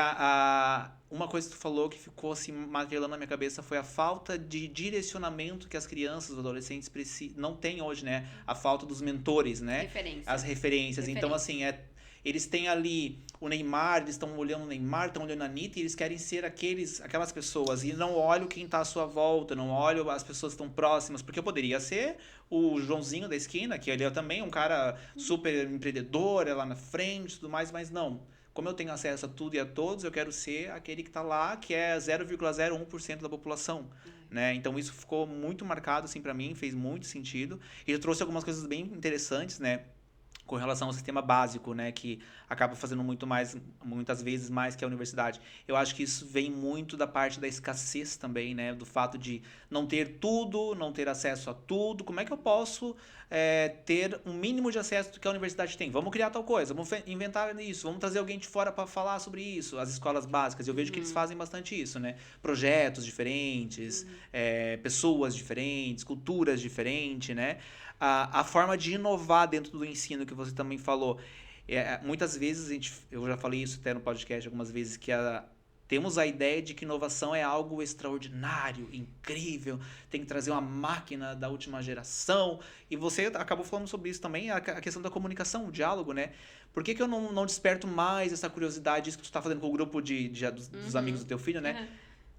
Speaker 1: uma coisa que tu falou que ficou assim martelando na minha cabeça foi a falta de direcionamento que as crianças, os adolescentes não têm hoje, né? A falta dos mentores, né? As referências. Então, assim, Eles têm ali o Neymar, eles estão olhando o Neymar, estão olhando a Anitta e eles querem ser aquelas pessoas. E não olham quem está à sua volta, não olham as pessoas que estão próximas. Porque eu poderia ser o Joãozinho da esquina, que ele é também um cara super empreendedor, é lá na frente e tudo mais, mas não. Como eu tenho acesso a tudo e a todos, eu quero ser aquele que está lá, que é 0,01% da população. Né? Então isso ficou muito marcado assim, para mim, fez muito sentido. E eu trouxe algumas coisas bem interessantes, né? Com relação ao sistema básico, né, que acaba fazendo muitas vezes mais que a universidade. Eu acho que isso vem muito da parte da escassez também, né, do fato de não ter tudo, não ter acesso a tudo. Como é que eu posso ter um mínimo de acesso do que a universidade tem? Vamos criar tal coisa, vamos inventar isso, vamos trazer alguém de fora para falar sobre isso, as escolas básicas. Eu vejo que eles fazem bastante isso, né, projetos diferentes, pessoas diferentes, culturas diferentes, né. A forma de inovar dentro do ensino que você também falou. Muitas vezes, eu já falei isso até no podcast algumas vezes, que temos a ideia de que inovação é algo extraordinário, incrível, tem que trazer uma máquina da última geração. E você acabou falando sobre isso também, a questão da comunicação, o diálogo, né? Por que eu não desperto mais essa curiosidade, isso que tu está fazendo com o grupo dos amigos do teu filho, né?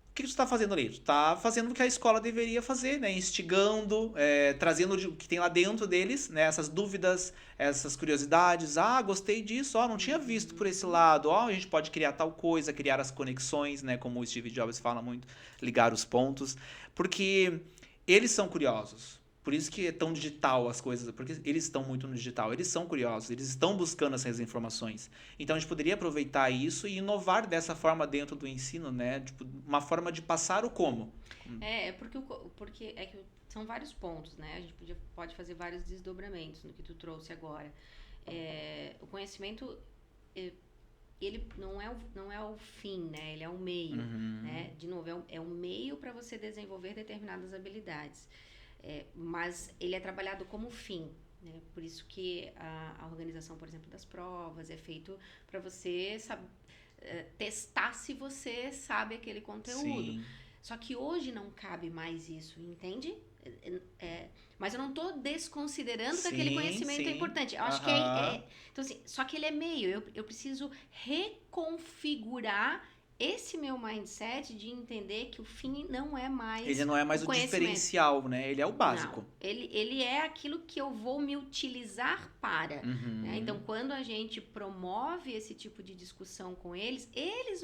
Speaker 1: O que tu está fazendo ali? Tu está fazendo o que a escola deveria fazer, né? Instigando, trazendo o que tem lá dentro deles, né? Essas dúvidas, essas curiosidades. Ah, gostei disso, não tinha visto por esse lado. A gente pode criar tal coisa, criar as conexões, né? Como o Steve Jobs fala muito, ligar os pontos. Porque eles são curiosos. Por isso que é tão digital as coisas, porque eles estão muito no digital, eles são curiosos, eles estão buscando essas informações. Então a gente poderia aproveitar isso e inovar dessa forma dentro do ensino, né? Tipo, uma forma de passar o como.
Speaker 2: Porque é que são vários pontos, né? A gente pode fazer vários desdobramentos no que tu trouxe agora. O conhecimento, ele não é o fim, né? Ele é o meio, né? De novo, é um meio para você desenvolver determinadas habilidades. Mas ele é trabalhado como fim, né? Por isso que a organização, por exemplo, das provas é feito para você testar se você sabe aquele conteúdo. Sim. Só que hoje não cabe mais isso, entende? Mas eu não estou desconsiderando que aquele conhecimento é importante. Eu acho que então, assim, só que ele é meio. Eu preciso reconfigurar esse meu mindset de entender que o fim não é mais
Speaker 1: ele não é mais o diferencial, né? Ele é o básico.
Speaker 2: Não, ele é aquilo que eu vou me utilizar para. Né? Então, quando a gente promove esse tipo de discussão com eles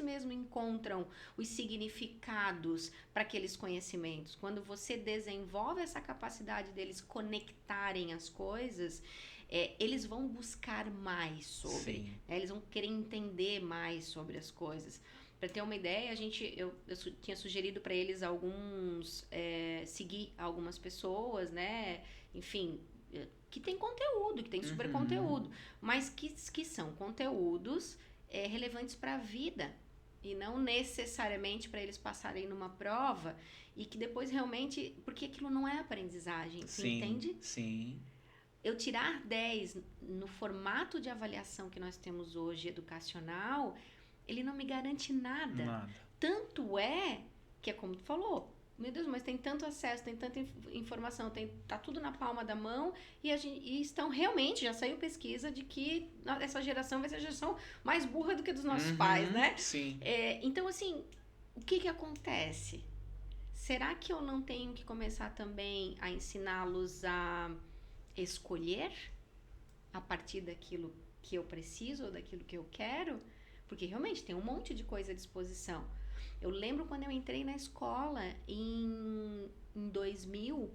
Speaker 2: mesmos encontram os significados para aqueles conhecimentos. Quando você desenvolve essa capacidade deles conectarem as coisas, eles vão buscar mais sobre. Né? Eles vão querer entender mais sobre as coisas. Para ter uma ideia, eu tinha sugerido para eles seguir algumas pessoas, né? Enfim, que tem conteúdo, que tem super conteúdo, mas que são conteúdos relevantes para a vida e não necessariamente para eles passarem numa prova e que depois realmente... Porque aquilo não é aprendizagem, você entende?
Speaker 1: Sim.
Speaker 2: Eu tirar 10 no formato de avaliação que nós temos hoje, educacional... ele não me garante nada. Tanto que é como tu falou, meu Deus, mas tem tanto acesso, tem tanta informação, tá tudo na palma da mão e estão realmente, já saiu pesquisa de que essa geração vai ser a geração mais burra do que dos nossos pais, né?
Speaker 1: Sim.
Speaker 2: Então, assim, o que acontece? Será que eu não tenho que começar também a ensiná-los a escolher a partir daquilo que eu preciso ou daquilo que eu quero? Porque realmente tem um monte de coisa à disposição. Eu lembro quando eu entrei na escola em 2000,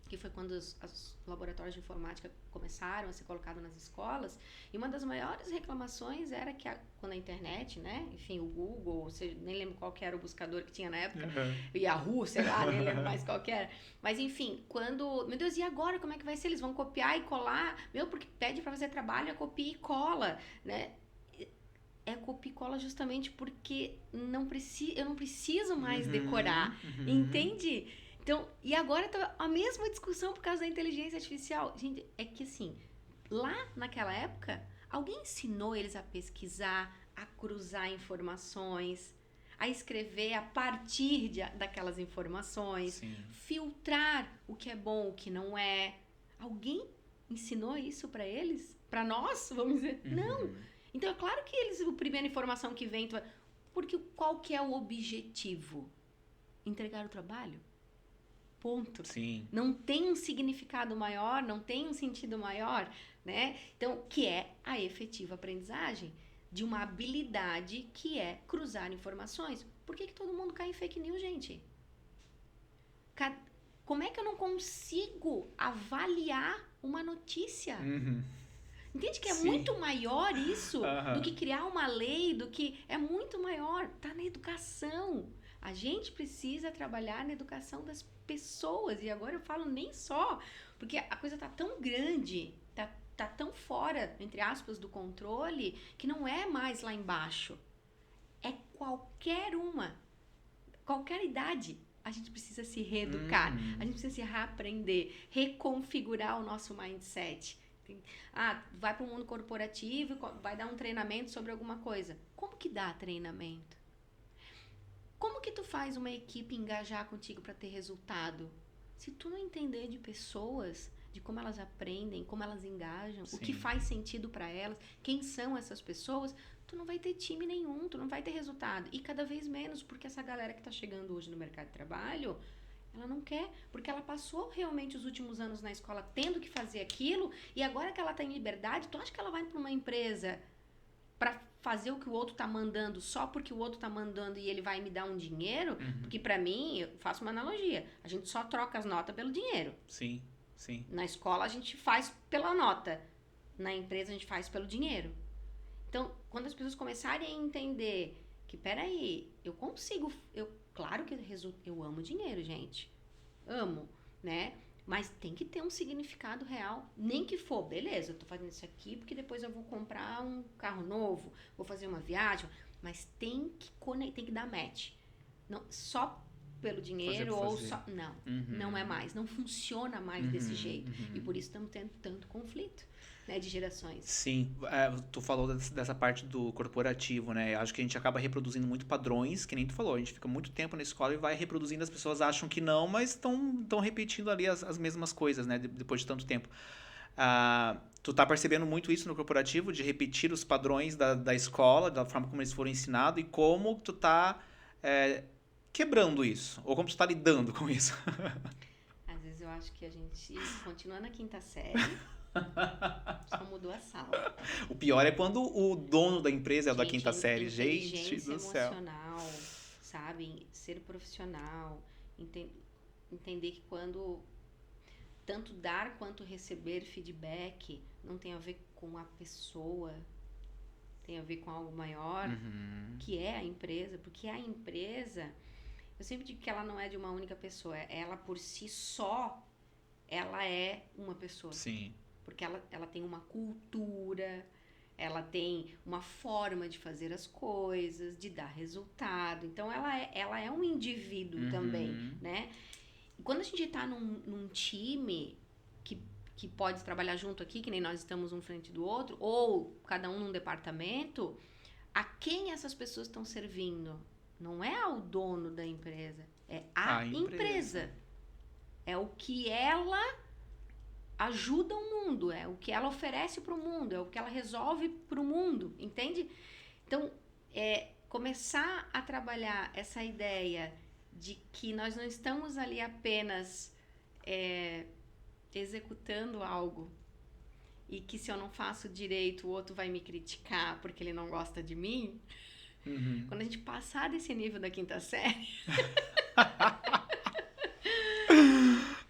Speaker 2: que foi quando os laboratórios de informática começaram a ser colocados nas escolas, e uma das maiores reclamações era que quando a internet, né, enfim, o Google, nem lembro qual que era o buscador que tinha na época, Yahoo, sei lá, nem lembro mais qual que era, mas enfim, meu Deus, e agora como é que vai ser? Eles vão copiar e colar? Porque pede para fazer trabalho, copia e cola, né? Copia e cola justamente porque eu não preciso mais decorar, entende? Então, e agora tá a mesma discussão por causa da inteligência artificial. Gente, é que assim, lá naquela época, alguém ensinou eles a pesquisar, a cruzar informações, a escrever a partir daquelas informações, filtrar o que é bom, o que não é. Alguém ensinou isso para eles? para nós, vamos dizer. Não. Então, é claro que a primeira informação que vem... Porque qual que é o objetivo? Entregar o trabalho. Ponto.
Speaker 1: Sim.
Speaker 2: Não tem um significado maior, não tem um sentido maior, né? Então, que é a efetiva aprendizagem de uma habilidade que é cruzar informações. Por que todo mundo cai em fake news, gente? Como é que eu não consigo avaliar uma notícia? Entende que é muito maior isso do que criar uma lei, do que... É muito maior. Tá na educação. A gente precisa trabalhar na educação das pessoas. E agora eu falo nem só, porque a coisa tá tão grande, tá tão fora, entre aspas, do controle, que não é mais lá embaixo. É qualquer idade. A gente precisa se reeducar, a gente precisa se reaprender, reconfigurar o nosso mindset. Vai para o mundo corporativo, vai dar um treinamento sobre alguma coisa. Como que dá treinamento? Como que tu faz uma equipe engajar contigo para ter resultado? Se tu não entender de pessoas, de como elas aprendem, como elas engajam, o que faz sentido para elas, quem são essas pessoas, tu não vai ter time nenhum, tu não vai ter resultado. E cada vez menos, porque essa galera que está chegando hoje no mercado de trabalho, ela não quer, porque ela passou realmente os últimos anos na escola tendo que fazer aquilo, e agora que ela está em liberdade, tu acha que ela vai para uma empresa para fazer o que o outro tá mandando só porque o outro tá mandando e ele vai me dar um dinheiro? Porque para mim, eu faço uma analogia, a gente só troca as notas pelo dinheiro.
Speaker 1: Sim.
Speaker 2: Na escola a gente faz pela nota, na empresa a gente faz pelo dinheiro. Então, quando as pessoas começarem a entender que, peraí, claro que eu amo dinheiro, gente, amo, né? Mas tem que ter um significado real. Nem que for, beleza, eu tô fazendo isso aqui porque depois eu vou comprar um carro novo, vou fazer uma viagem, mas tem que dar match. Não, só pelo dinheiro ou só... Não, não é mais. Não funciona mais desse jeito. E por isso estamos tendo tanto conflito, né, de gerações.
Speaker 1: Sim, tu falou dessa parte do corporativo, né? Acho que a gente acaba reproduzindo muito padrões, que nem tu falou. A gente fica muito tempo na escola e vai reproduzindo, as pessoas acham que não, mas estão repetindo ali as mesmas coisas, né? Depois de tanto tempo. Tu tá percebendo muito isso no corporativo, de repetir os padrões da escola, da forma como eles foram ensinados, e como tu tá quebrando isso, ou como tu tá lidando com isso?
Speaker 2: Às vezes eu acho que a gente continua na quinta série, só mudou a sala.
Speaker 1: O pior é quando o dono da empresa é o da quinta série. Gente do céu.
Speaker 2: Emocional, sabe? Ser profissional, entender que quando tanto dar quanto receber feedback não tem a ver com a pessoa, tem a ver com algo maior, que é a empresa, porque a empresa, eu sempre digo que ela não é de uma única pessoa, ela por si só, ela é uma pessoa.
Speaker 1: Sim.
Speaker 2: Porque ela tem uma cultura, ela tem uma forma de fazer as coisas, de dar resultado. Então, ela é um indivíduo também, né? E quando a gente está num time que pode trabalhar junto aqui, que nem nós estamos um frente do outro, ou cada um num departamento, a quem essas pessoas estão servindo? Não é ao dono da empresa, é a empresa. É o que ela ajuda o mundo, é o que ela oferece para o mundo, é o que ela resolve para o mundo, entende? Então, começar a trabalhar essa ideia de que nós não estamos ali apenas executando algo e que se eu não faço direito o outro vai me criticar porque ele não gosta de mim. Quando a gente passar desse nível da quinta série...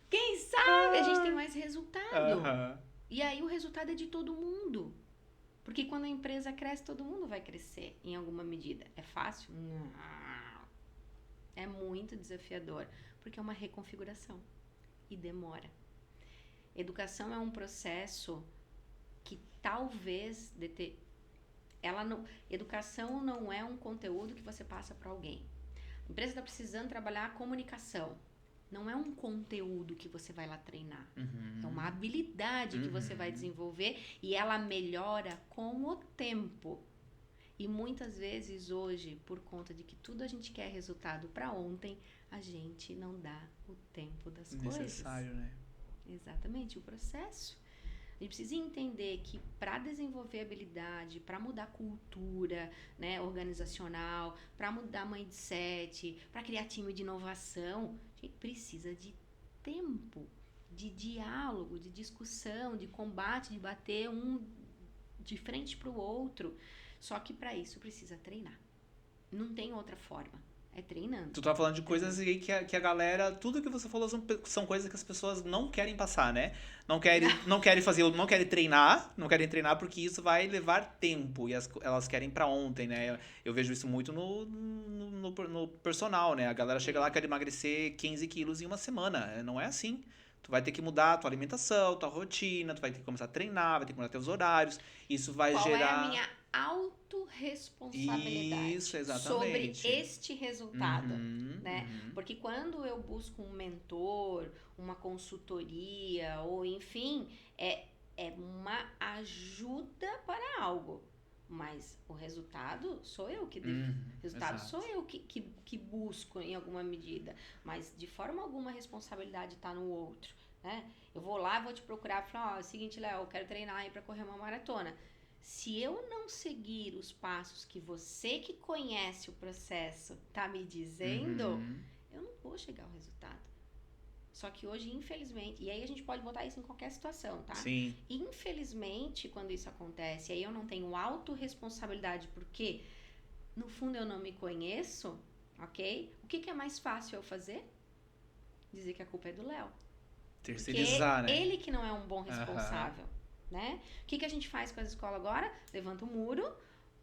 Speaker 2: Quem sabe a gente tem mais resultado. E aí o resultado é de todo mundo. Porque quando a empresa cresce, todo mundo vai crescer em alguma medida. É fácil? Não. É muito desafiador. Porque é uma reconfiguração. E demora. Educação é um processo que talvez... Educação não é um conteúdo que você passa para alguém. A empresa está precisando trabalhar a comunicação. Não é um conteúdo que você vai lá treinar. É uma habilidade que você vai desenvolver e ela melhora com o tempo. E muitas vezes hoje, por conta de que tudo a gente quer resultado para ontem, a gente não dá o tempo das coisas.
Speaker 1: Necessário, né?
Speaker 2: Exatamente, o processo. A gente precisa entender que para desenvolver habilidade, para mudar cultura, né, organizacional, para mudar mindset, para criar time de inovação, a gente precisa de tempo, de diálogo, de discussão, de combate, de bater um de frente para o outro. Só que para isso precisa treinar. Não tem outra forma. É treinando.
Speaker 1: Tu tá falando de coisas aí que a galera... Tudo que você falou são coisas que as pessoas não querem passar, né? Não querem fazer, não querem treinar porque isso vai levar tempo. E elas querem pra ontem, né? Eu vejo isso muito no personal, né? A galera chega lá e quer emagrecer 15 quilos em uma semana. Não é assim. Tu vai ter que mudar a tua alimentação, tua rotina, tu vai ter que começar a treinar, vai ter que mudar teus horários. Isso vai gerar...
Speaker 2: Qual é a minha autorresponsabilidade
Speaker 1: isso, exatamente.
Speaker 2: sobre este resultado, né? Porque quando eu busco um mentor, uma consultoria, ou enfim, é uma ajuda para algo. Mas o resultado sou eu que devo. O resultado
Speaker 1: exato.
Speaker 2: sou eu que busco em alguma medida. Mas de forma alguma a responsabilidade está no outro, né? Eu vou lá, vou te procurar e falar, é o seguinte, Léo, eu quero treinar aí para correr uma maratona. Se eu não seguir os passos que você que conhece o processo tá me dizendo, eu não vou chegar ao resultado. Só que hoje, infelizmente, e aí a gente pode botar isso em qualquer situação, tá?
Speaker 1: Sim.
Speaker 2: Infelizmente, quando isso acontece, aí eu não tenho autorresponsabilidade, porque no fundo eu não me conheço, ok? O que é mais fácil eu fazer? Dizer que a culpa é do Léo.
Speaker 1: Terceirizar,
Speaker 2: porque
Speaker 1: né?
Speaker 2: Ele que não é um bom responsável, né? O que a gente faz com as escolas agora? Levanta o muro,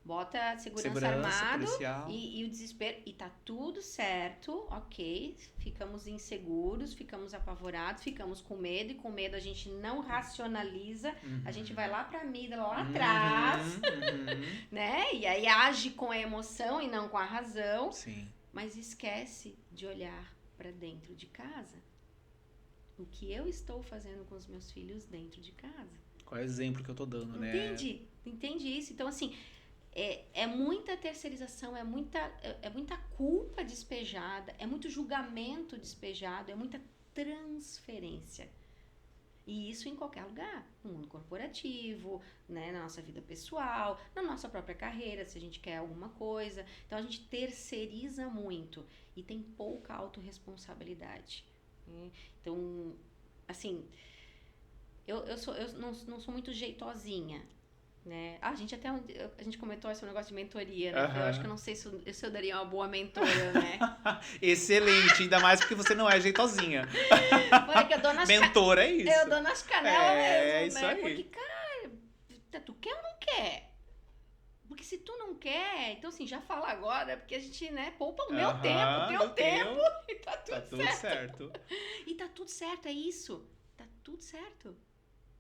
Speaker 2: bota segurança armado e o desespero. E tá tudo certo, ok. Ficamos inseguros, ficamos apavorados, ficamos com medo. E com medo a gente não racionaliza. A gente vai lá pra amígdala, lá atrás. Né? E aí age com a emoção e não com a razão.
Speaker 1: Sim.
Speaker 2: Mas esquece de olhar pra dentro de casa. O que eu estou fazendo com os meus filhos dentro de casa.
Speaker 1: Qual é o exemplo que eu tô dando, né?
Speaker 2: Entende isso? Então, assim, é muita terceirização, é muita culpa despejada, é muito julgamento despejado, é muita transferência. E isso em qualquer lugar, no mundo corporativo, né, na nossa vida pessoal, na nossa própria carreira, se a gente quer alguma coisa. Então, a gente terceiriza muito e tem pouca autorresponsabilidade. Né? Então, assim... Eu não sou muito jeitosinha, né? A gente comentou esse negócio de mentoria, né? Eu acho que eu não sei se eu daria uma boa mentora, né?
Speaker 1: Excelente, ainda mais porque você não é jeitosinha.
Speaker 2: Porque eu dou nas
Speaker 1: Mentora é isso.
Speaker 2: Eu dou nas canelas mesmo,
Speaker 1: é isso
Speaker 2: né?
Speaker 1: aí.
Speaker 2: Porque, cara, tu quer ou não quer? Porque se tu não quer, então assim, já fala agora, porque a gente, né, poupa o meu tempo, o teu tempo, e tá tudo certo. E tá tudo certo, é isso. Tá tudo certo.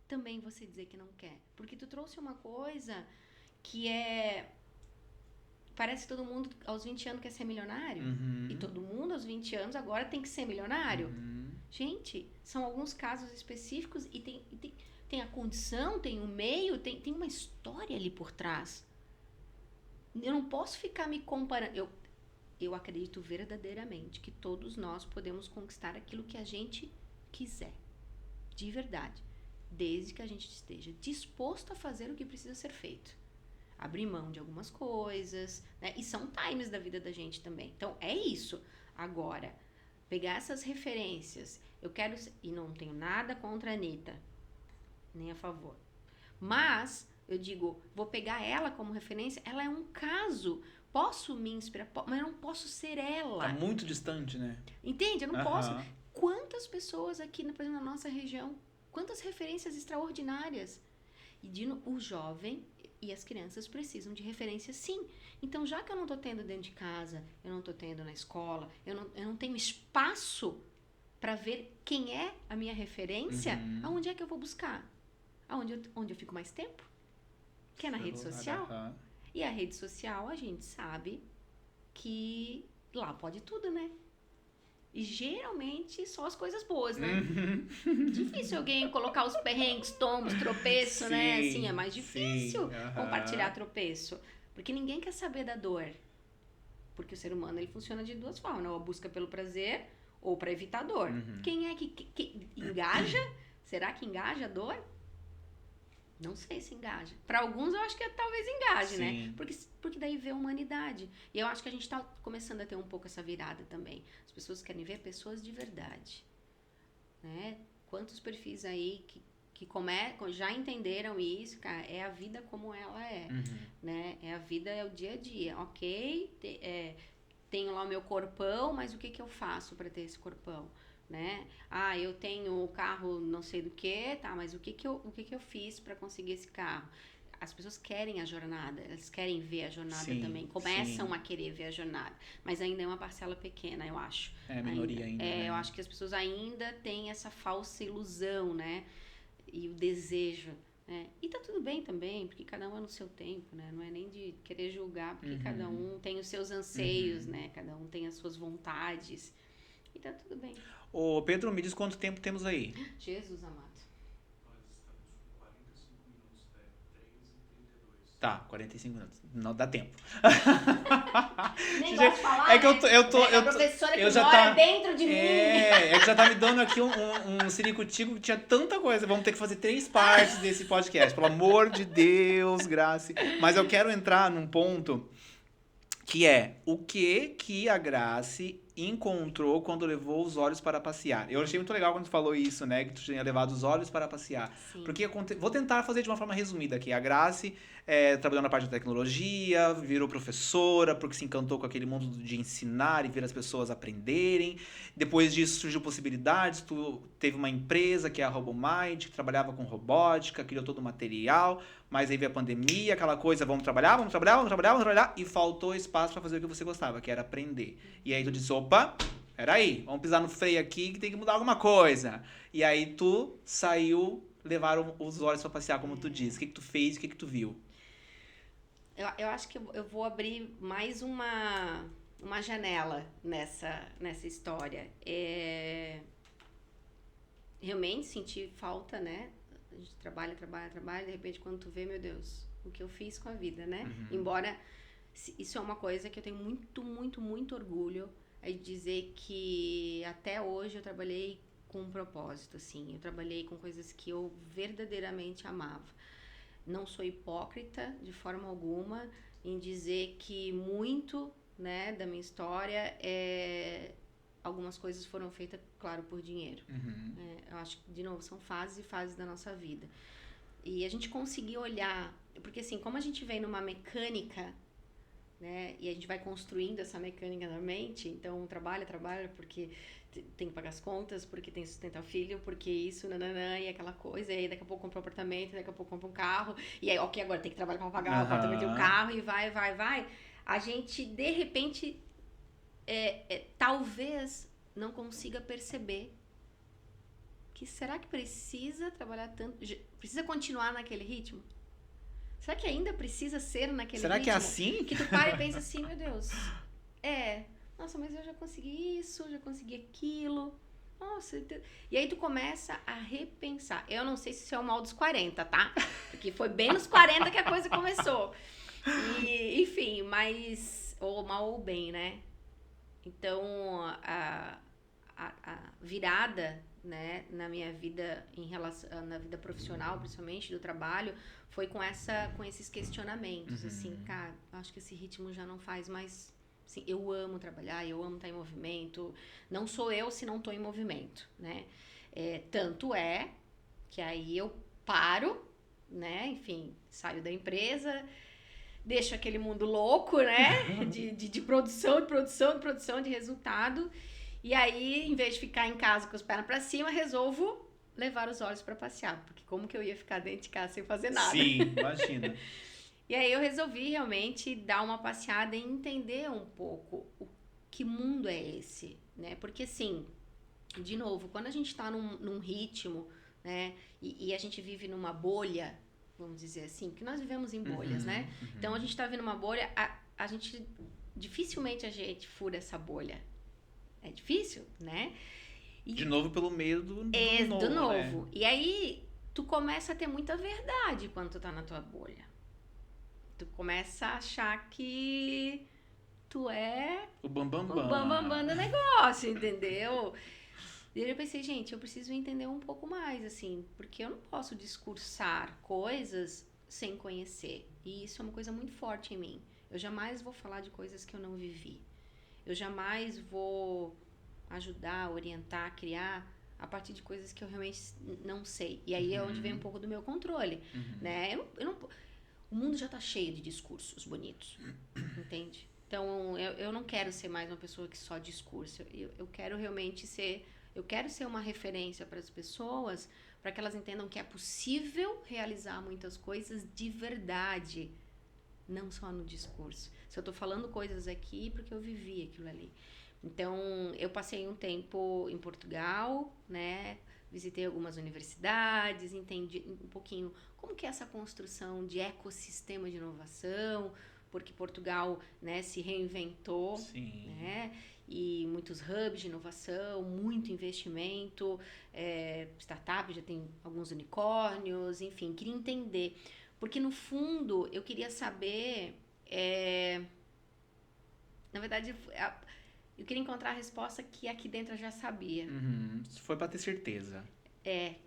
Speaker 2: Também você dizer que não quer. Porque tu trouxe uma coisa que parece que todo mundo aos 20 anos quer ser milionário. E todo mundo aos 20 anos agora tem que ser milionário. Gente, são alguns casos específicos e tem a condição, tem o meio, tem uma história ali por trás. Eu não posso ficar me comparando. Eu acredito verdadeiramente que todos nós podemos conquistar aquilo que a gente quiser. De verdade. Desde que a gente esteja disposto a fazer o que precisa ser feito. Abrir mão de algumas coisas, né? E são times da vida da gente também. Então, é isso. Agora, pegar essas referências. Eu quero... E não tenho nada contra a Anitta. Nem a favor. Mas, eu digo, vou pegar ela como referência. Ela é um caso. Posso me inspirar, mas eu não posso ser ela.
Speaker 1: Tá muito distante, né?
Speaker 2: Entende? Eu não posso. Quantas pessoas aqui, por exemplo, na nossa região... Quantas referências extraordinárias. E o jovem e as crianças precisam de referências, sim. Então, já que eu não estou tendo dentro de casa, eu não estou tendo na escola, eu não tenho espaço para ver quem é a minha referência, aonde é que eu vou buscar? Onde eu fico mais tempo? Que é na rede social. E a rede social, a gente sabe que lá pode tudo, né? E geralmente só as coisas boas, né? Difícil alguém colocar os perrengues, tombos, tropeço, né? Assim, é mais difícil compartilhar tropeço. Porque ninguém quer saber da dor. Porque o ser humano, ele funciona de duas formas, né? Ou busca pelo prazer, ou para evitar dor. Quem é que engaja? Será que engaja a dor? Não sei se engaja. Para alguns eu acho que talvez engaje,
Speaker 1: Sim.
Speaker 2: né? Porque daí vê a humanidade. E eu acho que a gente tá começando a ter um pouco essa virada também. As pessoas querem ver pessoas de verdade, né? Quantos perfis aí que já entenderam isso, cara, é a vida como ela é, né? É a vida, é o dia a dia, ok? Tenho lá o meu corpão, mas o que que eu faço para ter esse corpão, né? Ah, eu tenho o carro não sei do que, tá, mas o que que eu fiz para conseguir esse carro? As pessoas querem a jornada, elas querem ver a jornada também, começam a querer ver a jornada, mas ainda é uma parcela pequena, eu acho.
Speaker 1: É a minoria ainda, né?
Speaker 2: Eu acho que as pessoas ainda têm essa falsa ilusão, né? E o desejo, né? E tá tudo bem também, porque cada um é no seu tempo, né? Não é nem de querer julgar, porque cada um tem os seus anseios, né? Cada um tem as suas vontades. E tá tudo bem.
Speaker 1: Ô, Pedro, me diz quanto tempo temos aí?
Speaker 2: Jesus amado.
Speaker 1: Tá, 45 minutos. Não dá tempo.
Speaker 2: Nem gosto de falar,
Speaker 1: é que
Speaker 2: a professora que mora dentro de mim.
Speaker 1: É que já tá me dando aqui um ciricutico que tinha tanta coisa. Vamos ter que fazer 3 partes desse podcast. Pelo amor de Deus, Grace. Mas eu quero entrar num ponto que é o que a Grace encontrou quando levou os olhos para passear. Eu achei muito legal quando tu falou isso, né? Que tu tinha levado os olhos para passear.
Speaker 2: Sim.
Speaker 1: Porque vou tentar fazer de uma forma resumida aqui. A Grace trabalhou na parte da tecnologia, virou professora, porque se encantou com aquele mundo de ensinar e ver as pessoas aprenderem. Depois disso surgiu possibilidades. Tu teve uma empresa que é a RoboMind, que trabalhava com robótica, criou todo o material. Mas aí veio a pandemia, aquela coisa, vamos trabalhar, e faltou espaço para fazer o que você gostava, que era aprender. E aí tu disse, opa, peraí, vamos pisar no freio aqui que tem que mudar alguma coisa. E aí tu saiu, levaram os olhos para passear, como tu disse. O que tu fez, o que tu viu?
Speaker 2: Eu acho que eu vou abrir mais uma janela nessa história. Realmente senti falta, né? A gente trabalha, de repente quando tu vê, meu Deus, o que eu fiz com a vida, né? Embora isso é uma coisa que eu tenho muito, muito, muito orgulho, é de dizer que até hoje eu trabalhei com um propósito, assim. Eu trabalhei com coisas que eu verdadeiramente amava. Não sou hipócrita de forma alguma em dizer que muito, né, da minha história algumas coisas foram feitas, claro, por dinheiro. Eu acho que, de novo, são fases e fases da nossa vida. E a gente conseguir olhar... Porque, assim, como a gente vem numa mecânica, né? E a gente vai construindo essa mecânica na mente. Então, trabalha porque tem que pagar as contas, porque tem que sustentar o filho, porque isso, nananã, e aquela coisa. E aí, daqui a pouco compra um apartamento, daqui a pouco compra um carro. E aí, ok, agora tem que trabalhar para pagar o apartamento e o carro. E vai. A gente, de repente... talvez não consiga perceber que será que precisa trabalhar tanto, precisa continuar naquele ritmo? Será que ainda precisa ser naquele ritmo?
Speaker 1: Será que é assim?
Speaker 2: Que tu para e pensa assim, meu Deus, nossa, mas eu já consegui isso, já consegui aquilo, nossa, e aí tu começa a repensar. Eu não sei se isso é o mal dos 40, tá? Porque foi bem nos 40 que a coisa começou. E, enfim, mas ou mal ou bem, né? Então, a virada, né, na minha vida, na vida profissional, principalmente, do trabalho, foi com esses questionamentos, assim, cara, acho que esse ritmo já não faz mais... Assim, eu amo trabalhar, eu amo estar em movimento, não sou eu se não estou em movimento, né? Tanto é que aí eu paro, né, enfim, saio da empresa... Deixo aquele mundo louco, né? De produção, de resultado. E aí, em vez de ficar em casa com as pernas pra cima, resolvo levar os olhos pra passear. Porque como que eu ia ficar dentro de casa sem fazer nada?
Speaker 1: Sim, imagina.
Speaker 2: E aí eu resolvi realmente dar uma passeada e entender um pouco que mundo é esse, né? Porque assim, de novo, quando a gente tá num ritmo, né? E a gente vive numa bolha... Vamos dizer assim, porque nós vivemos em bolhas, né? Então, a gente tá vendo uma bolha, a gente... Dificilmente a gente fura essa bolha. É difícil, né?
Speaker 1: De novo, pelo meio do novo.
Speaker 2: Né? E aí, tu começa a ter muita verdade quando tu tá na tua bolha. Tu começa a achar que tu é...
Speaker 1: O bambambam
Speaker 2: do negócio, entendeu? E aí eu pensei, gente, eu preciso entender um pouco mais, assim, porque eu não posso discursar coisas sem conhecer. E isso é uma coisa muito forte em mim. Eu jamais vou falar de coisas que eu não vivi. Eu jamais vou ajudar, orientar, criar a partir de coisas que eu realmente não sei. E aí é onde vem um pouco do meu controle, né? O mundo já tá cheio de discursos bonitos, entende? Então, eu não quero ser mais uma pessoa que só discursa. Eu quero realmente ser... Eu quero ser uma referência para as pessoas, para que elas entendam que é possível realizar muitas coisas de verdade, não só no discurso. Se eu tô falando coisas aqui, porque eu vivi aquilo ali. Então, eu passei um tempo em Portugal, né? Visitei algumas universidades, entendi um pouquinho como que é essa construção de ecossistema de inovação, porque Portugal, né, se reinventou,
Speaker 1: Sim.
Speaker 2: né? E muitos hubs de inovação, muito investimento, startup, já tem alguns unicórnios, enfim, queria entender. Porque, no fundo, eu queria saber... na verdade, eu queria encontrar a resposta que aqui dentro eu já sabia.
Speaker 1: Foi para ter certeza.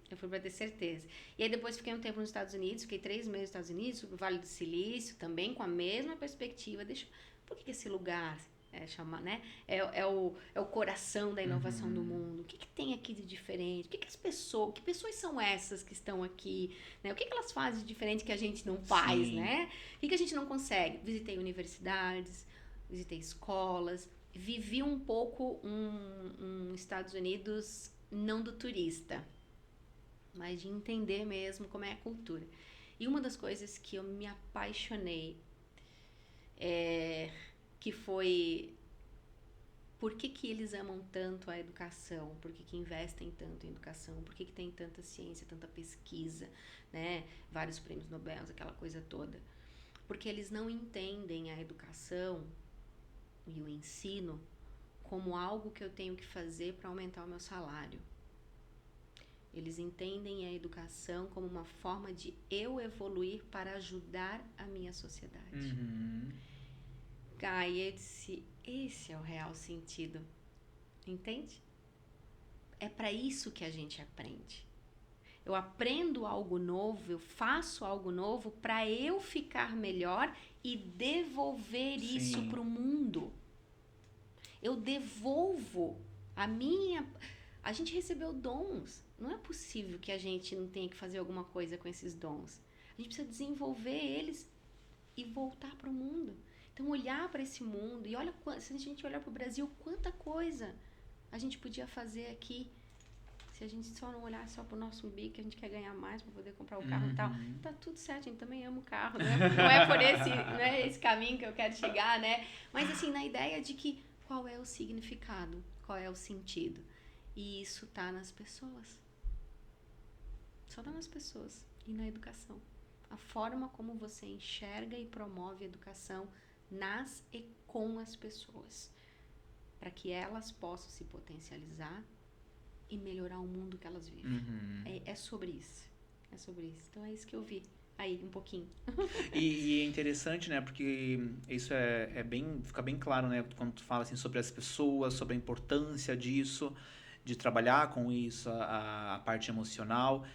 Speaker 2: Eu fui para ter certeza. E aí depois fiquei um tempo nos Estados Unidos, fiquei 3 meses nos Estados Unidos, fui pro Vale do Silício, também com a mesma perspectiva. Por que esse lugar né? É o coração da inovação do mundo. O que tem aqui de diferente? Que pessoas são essas que estão aqui? Né? O que elas fazem de diferente que a gente não faz,
Speaker 1: Sim.
Speaker 2: né? O que a gente não consegue? Visitei universidades, visitei escolas, vivi um pouco um Estados Unidos não do turista, mas de entender mesmo como é a cultura. E uma das coisas que eu me apaixonei que foi por que eles amam tanto a educação, por que investem tanto em educação, por que tem tanta ciência, tanta pesquisa, né? Vários prêmios Nobel, aquela coisa toda. Porque eles não entendem a educação e o ensino como algo que eu tenho que fazer para aumentar o meu salário. Eles entendem a educação como uma forma de eu evoluir para ajudar a minha sociedade. Aí eu disse, esse é o real sentido. Entende? É para isso que a gente aprende. Eu aprendo algo novo, eu faço algo novo para eu ficar melhor e devolver isso para o mundo. Eu devolvo a minha... A gente recebeu dons. Não é possível que a gente não tenha que fazer alguma coisa com esses dons. A gente precisa desenvolver eles e voltar para o mundo. Então, olhar para esse mundo e olha, se a gente olhar para o Brasil, quanta coisa a gente podia fazer aqui. Se a gente só não olhar só para o nosso umbigo, que a gente quer ganhar mais para poder comprar o carro e tal, tá tudo certo, a gente também ama o carro, né? Não é por esse caminho que eu quero chegar, né? Mas assim, na ideia de que qual é o significado, qual é o sentido. E isso tá nas pessoas. Só tá nas pessoas e na educação. A forma como você enxerga e promove a educação nas e com as pessoas, para que elas possam se potencializar e melhorar o mundo que elas vivem. É sobre isso. É sobre isso. Então é isso que eu vi aí, um pouquinho.
Speaker 1: E é interessante, né? Porque isso fica bem claro, né? Quando tu fala assim, sobre as pessoas, sobre a importância disso, de trabalhar com isso, a parte emocional.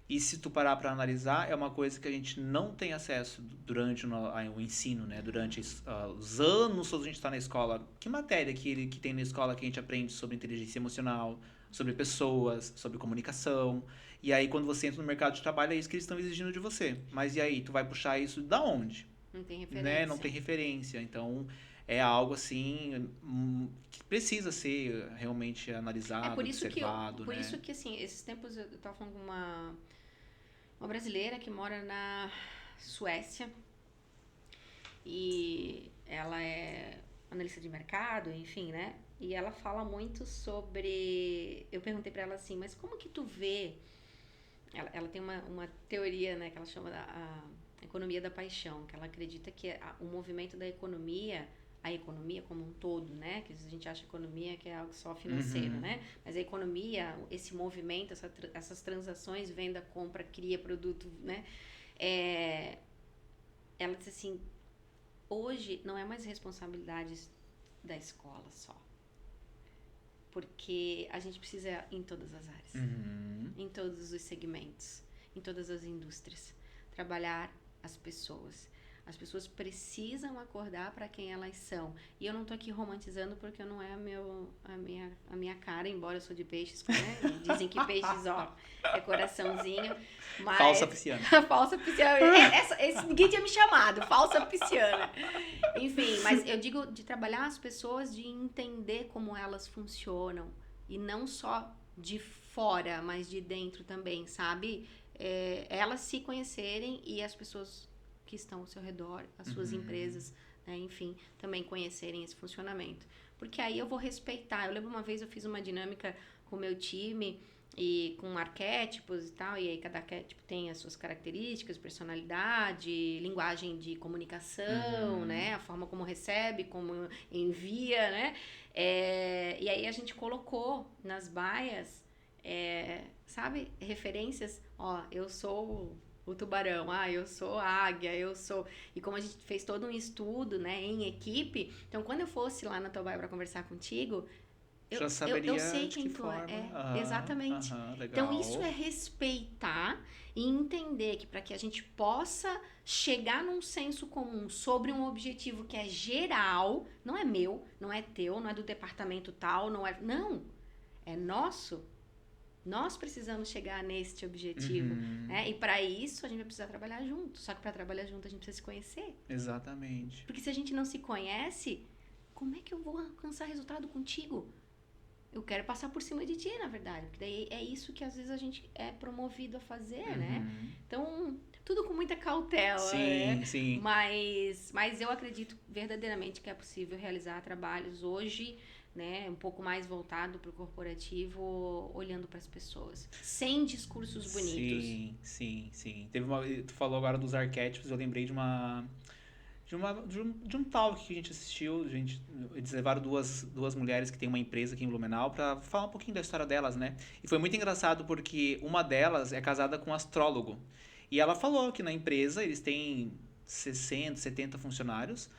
Speaker 1: E se tu parar para analisar, é uma coisa que a gente não tem acesso durante o ensino, né? Durante os anos todos a gente está na escola. Que matéria que tem na escola que a gente aprende sobre inteligência emocional, sobre pessoas, sobre comunicação? E aí, quando você entra no mercado de trabalho, é isso que eles estão exigindo de você. Mas e aí, tu vai puxar isso da onde?
Speaker 2: Não tem referência.
Speaker 1: Né? Não tem referência. Então, é algo assim que precisa ser realmente analisado, observado,
Speaker 2: por
Speaker 1: né?
Speaker 2: isso que, assim, esses tempos eu tava falando com uma brasileira que mora na Suécia e ela é analista de mercado, enfim, né? E ela fala muito sobre... Eu perguntei pra ela assim, mas como que tu vê... Ela tem uma teoria, né, que ela chama a economia da paixão, que ela acredita que o movimento da economia, a economia como um todo, né, que a gente acha economia que é algo só financeiro, né, mas a economia, esse movimento, essas transações, venda, compra, cria produto, né, ela diz assim, hoje não é mais responsabilidade da escola só. Porque a gente precisa ir em todas as áreas, em todos os segmentos, em todas as indústrias. Trabalhar as pessoas. As pessoas precisam acordar para quem elas são. E eu não tô aqui romantizando porque não é a minha cara, embora eu sou de peixes, né? Dizem que peixes, ó, é coraçãozinho. Mas...
Speaker 1: Falsa pisciana.
Speaker 2: Falsa pisciana. Ninguém tinha me chamado, falsa pisciana. Enfim, mas eu digo de trabalhar as pessoas, de entender como elas funcionam. E não só de fora, mas de dentro também, sabe? Elas se conhecerem e as pessoas que estão ao seu redor, as suas empresas, né, enfim, também conhecerem esse funcionamento. Porque aí eu vou respeitar. Eu lembro uma vez eu fiz uma dinâmica com o meu time e com arquétipos e tal, e aí cada arquétipo tem as suas características, personalidade, linguagem de comunicação, né, a forma como recebe, como envia, né, e aí a gente colocou nas baias, sabe, referências, ó, eu sou o tubarão, eu sou a águia, eu sou... E como a gente fez todo um estudo, né, em equipe, então quando eu fosse lá na tua baia para conversar contigo,
Speaker 1: já saberia
Speaker 2: eu sei
Speaker 1: de
Speaker 2: quem
Speaker 1: que
Speaker 2: tu
Speaker 1: forma.
Speaker 2: é. Exatamente. Então isso é respeitar e entender que para que a gente possa chegar num senso comum sobre um objetivo que é geral, não é meu, não é teu, não é do departamento tal, não, é nosso. Nós precisamos chegar neste objetivo, né? E para isso a gente vai precisar trabalhar junto. Só que para trabalhar junto a gente precisa se conhecer.
Speaker 1: Exatamente.
Speaker 2: Porque se a gente não se conhece, como é que eu vou alcançar resultado contigo? Eu quero passar por cima de ti, na verdade. Porque daí é isso que às vezes a gente é promovido a fazer, né? Então, tudo com muita cautela, né?
Speaker 1: Sim.
Speaker 2: Mas eu acredito verdadeiramente que é possível realizar trabalhos hoje, né, um pouco mais voltado para o corporativo, olhando para as pessoas, sem discursos bonitos.
Speaker 1: Sim. Tu falou agora dos arquétipos, eu lembrei de um talk que a gente assistiu. Eles levaram duas mulheres que têm uma empresa aqui em Blumenau para falar um pouquinho da história delas, né? E foi muito engraçado porque uma delas é casada com um astrólogo. E ela falou que na empresa eles têm 60, 70 funcionários,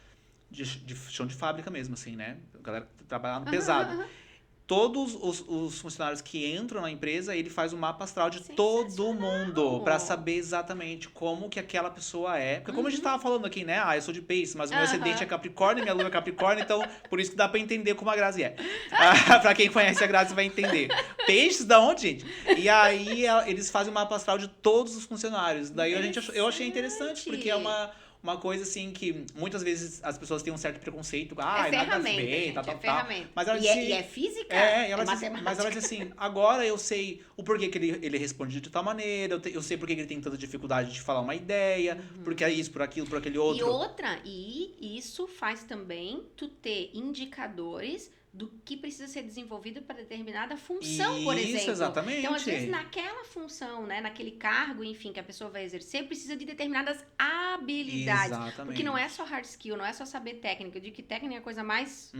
Speaker 1: de chão de fábrica mesmo, assim, né? A galera trabalhando pesado. Todos os funcionários que entram na empresa, ele faz um mapa astral de todo mundo para saber exatamente como que aquela pessoa é. Porque como a gente tava falando aqui, né? Eu sou de peixe, mas o meu ascendente é Capricórnio, minha lua é Capricórnio, então por isso que dá para entender como a Grazi é. Para quem conhece a Grazi vai entender. Peixes da onde, gente? E aí eles fazem um mapa astral de todos os funcionários. Daí eu achei interessante, porque é uma coisa assim que muitas vezes as pessoas têm um certo preconceito. Nada a ver,
Speaker 2: gente,
Speaker 1: tal.
Speaker 2: Ferramenta.
Speaker 1: Mas ela
Speaker 2: e é física?
Speaker 1: Mas ela diz assim, agora eu sei o porquê que ele responde de tal maneira, eu sei porquê que ele tem tanta dificuldade de falar uma ideia, porque é isso, por aquilo, por aquele outro.
Speaker 2: E isso faz também tu ter indicadores do que precisa ser desenvolvido para determinada função, por exemplo.
Speaker 1: Isso, exatamente.
Speaker 2: Então, às vezes, naquela função, né, naquele cargo, enfim, que a pessoa vai exercer, precisa de determinadas habilidades.
Speaker 1: Exatamente.
Speaker 2: Porque não é só hard skill, não é só saber técnica. Eu digo que técnica é a coisa mais,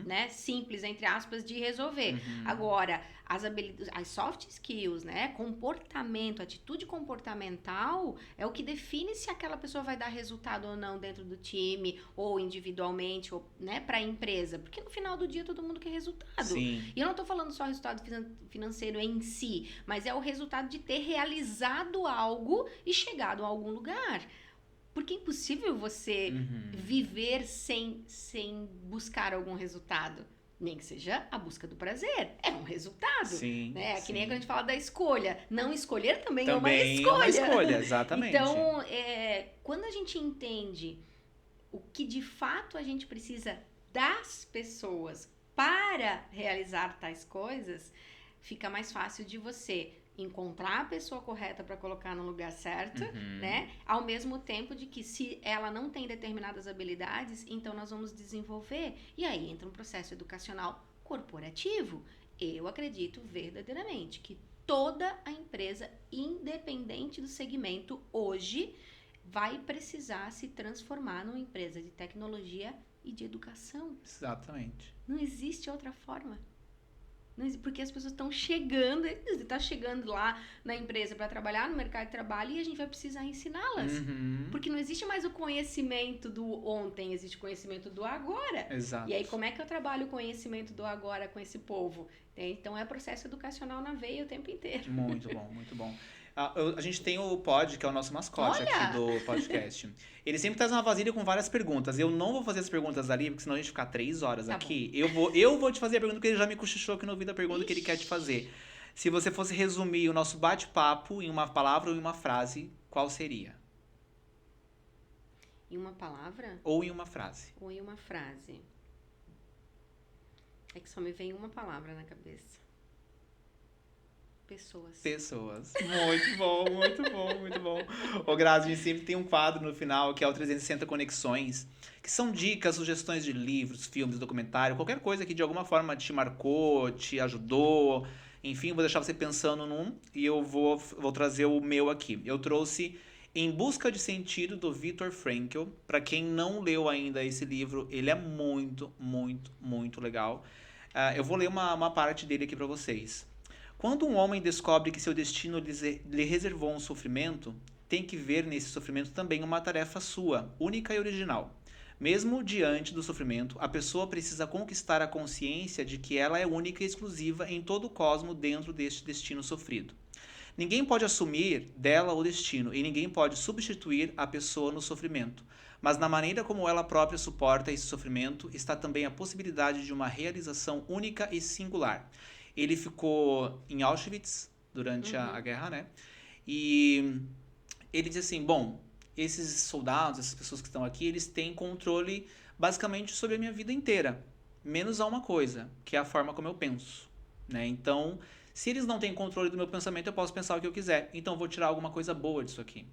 Speaker 2: né, simples, entre aspas, de resolver. Agora, as soft skills, né, comportamento, atitude comportamental, é o que define se aquela pessoa vai dar resultado ou não dentro do time, ou individualmente, ou, né, para a empresa. Porque no final do dia todo mundo quer resultado.
Speaker 1: Sim.
Speaker 2: E eu não tô falando só resultado financeiro em si, mas é o resultado de ter realizado algo e chegado a algum lugar. Porque é impossível você viver sem buscar algum resultado. Nem que seja a busca do prazer. É um resultado.
Speaker 1: Sim,
Speaker 2: né?
Speaker 1: sim.
Speaker 2: Que nem quando a gente fala da escolha. Não escolher também é
Speaker 1: uma escolha, exatamente.
Speaker 2: Então, quando a gente entende o que de fato a gente precisa das pessoas para realizar tais coisas, fica mais fácil de você encontrar a pessoa correta para colocar no lugar certo, né? Ao mesmo tempo de que se ela não tem determinadas habilidades, então nós vamos desenvolver. E aí entra um processo educacional corporativo. Eu acredito verdadeiramente que toda a empresa, independente do segmento, hoje vai precisar se transformar numa empresa de tecnologia e de educação.
Speaker 1: Exatamente.
Speaker 2: Não existe outra forma. Porque as pessoas estão chegando, está chegando lá na empresa para trabalhar no mercado de trabalho e a gente vai precisar ensiná-las. Porque não existe mais o conhecimento do ontem, existe o conhecimento do agora.
Speaker 1: Exato.
Speaker 2: E aí, como é que eu trabalho o conhecimento do agora com esse povo? Então, é processo educacional na veia o tempo inteiro.
Speaker 1: Muito bom, muito bom. A gente tem o Pod, que é o nosso mascote aqui do podcast. Ele sempre traz uma vasilha com várias perguntas. Eu não vou fazer as perguntas ali, porque senão a gente ficar 3 horas aqui. Eu vou te fazer a pergunta, porque ele já me cochichou aqui no ouvido a pergunta que ele quer te fazer. Se você fosse resumir o nosso bate-papo em uma palavra ou em uma frase, qual seria?
Speaker 2: Em uma palavra?
Speaker 1: Ou em uma frase.
Speaker 2: Ou em uma frase. É que só me vem uma palavra na cabeça. Pessoas.
Speaker 1: Muito bom, muito bom, muito bom. Ô, Grazi, a gente sempre tem um quadro no final, que é o 360 Conexões, que são dicas, sugestões de livros, filmes, documentário, qualquer coisa que de alguma forma te marcou, te ajudou. Enfim, vou deixar você pensando num e eu vou trazer o meu aqui. Eu trouxe Em Busca de Sentido, do Viktor Frankl. Para quem não leu ainda esse livro, ele é muito, muito, muito legal. Eu vou ler uma parte dele aqui para vocês. Quando um homem descobre que seu destino lhe reservou um sofrimento, tem que ver nesse sofrimento também uma tarefa sua, única e original. Mesmo diante do sofrimento, a pessoa precisa conquistar a consciência de que ela é única e exclusiva em todo o cosmos dentro deste destino sofrido. Ninguém pode assumir dela o destino e ninguém pode substituir a pessoa no sofrimento. Mas na maneira como ela própria suporta esse sofrimento está também a possibilidade de uma realização única e singular. Ele ficou em Auschwitz durante a guerra, né? E ele diz assim, bom, esses soldados, essas pessoas que estão aqui, eles têm controle basicamente sobre a minha vida inteira. Menos a uma coisa, que é a forma como eu penso, né? Então, se eles não têm controle do meu pensamento, eu posso pensar o que eu quiser. Então, eu vou tirar alguma coisa boa disso aqui.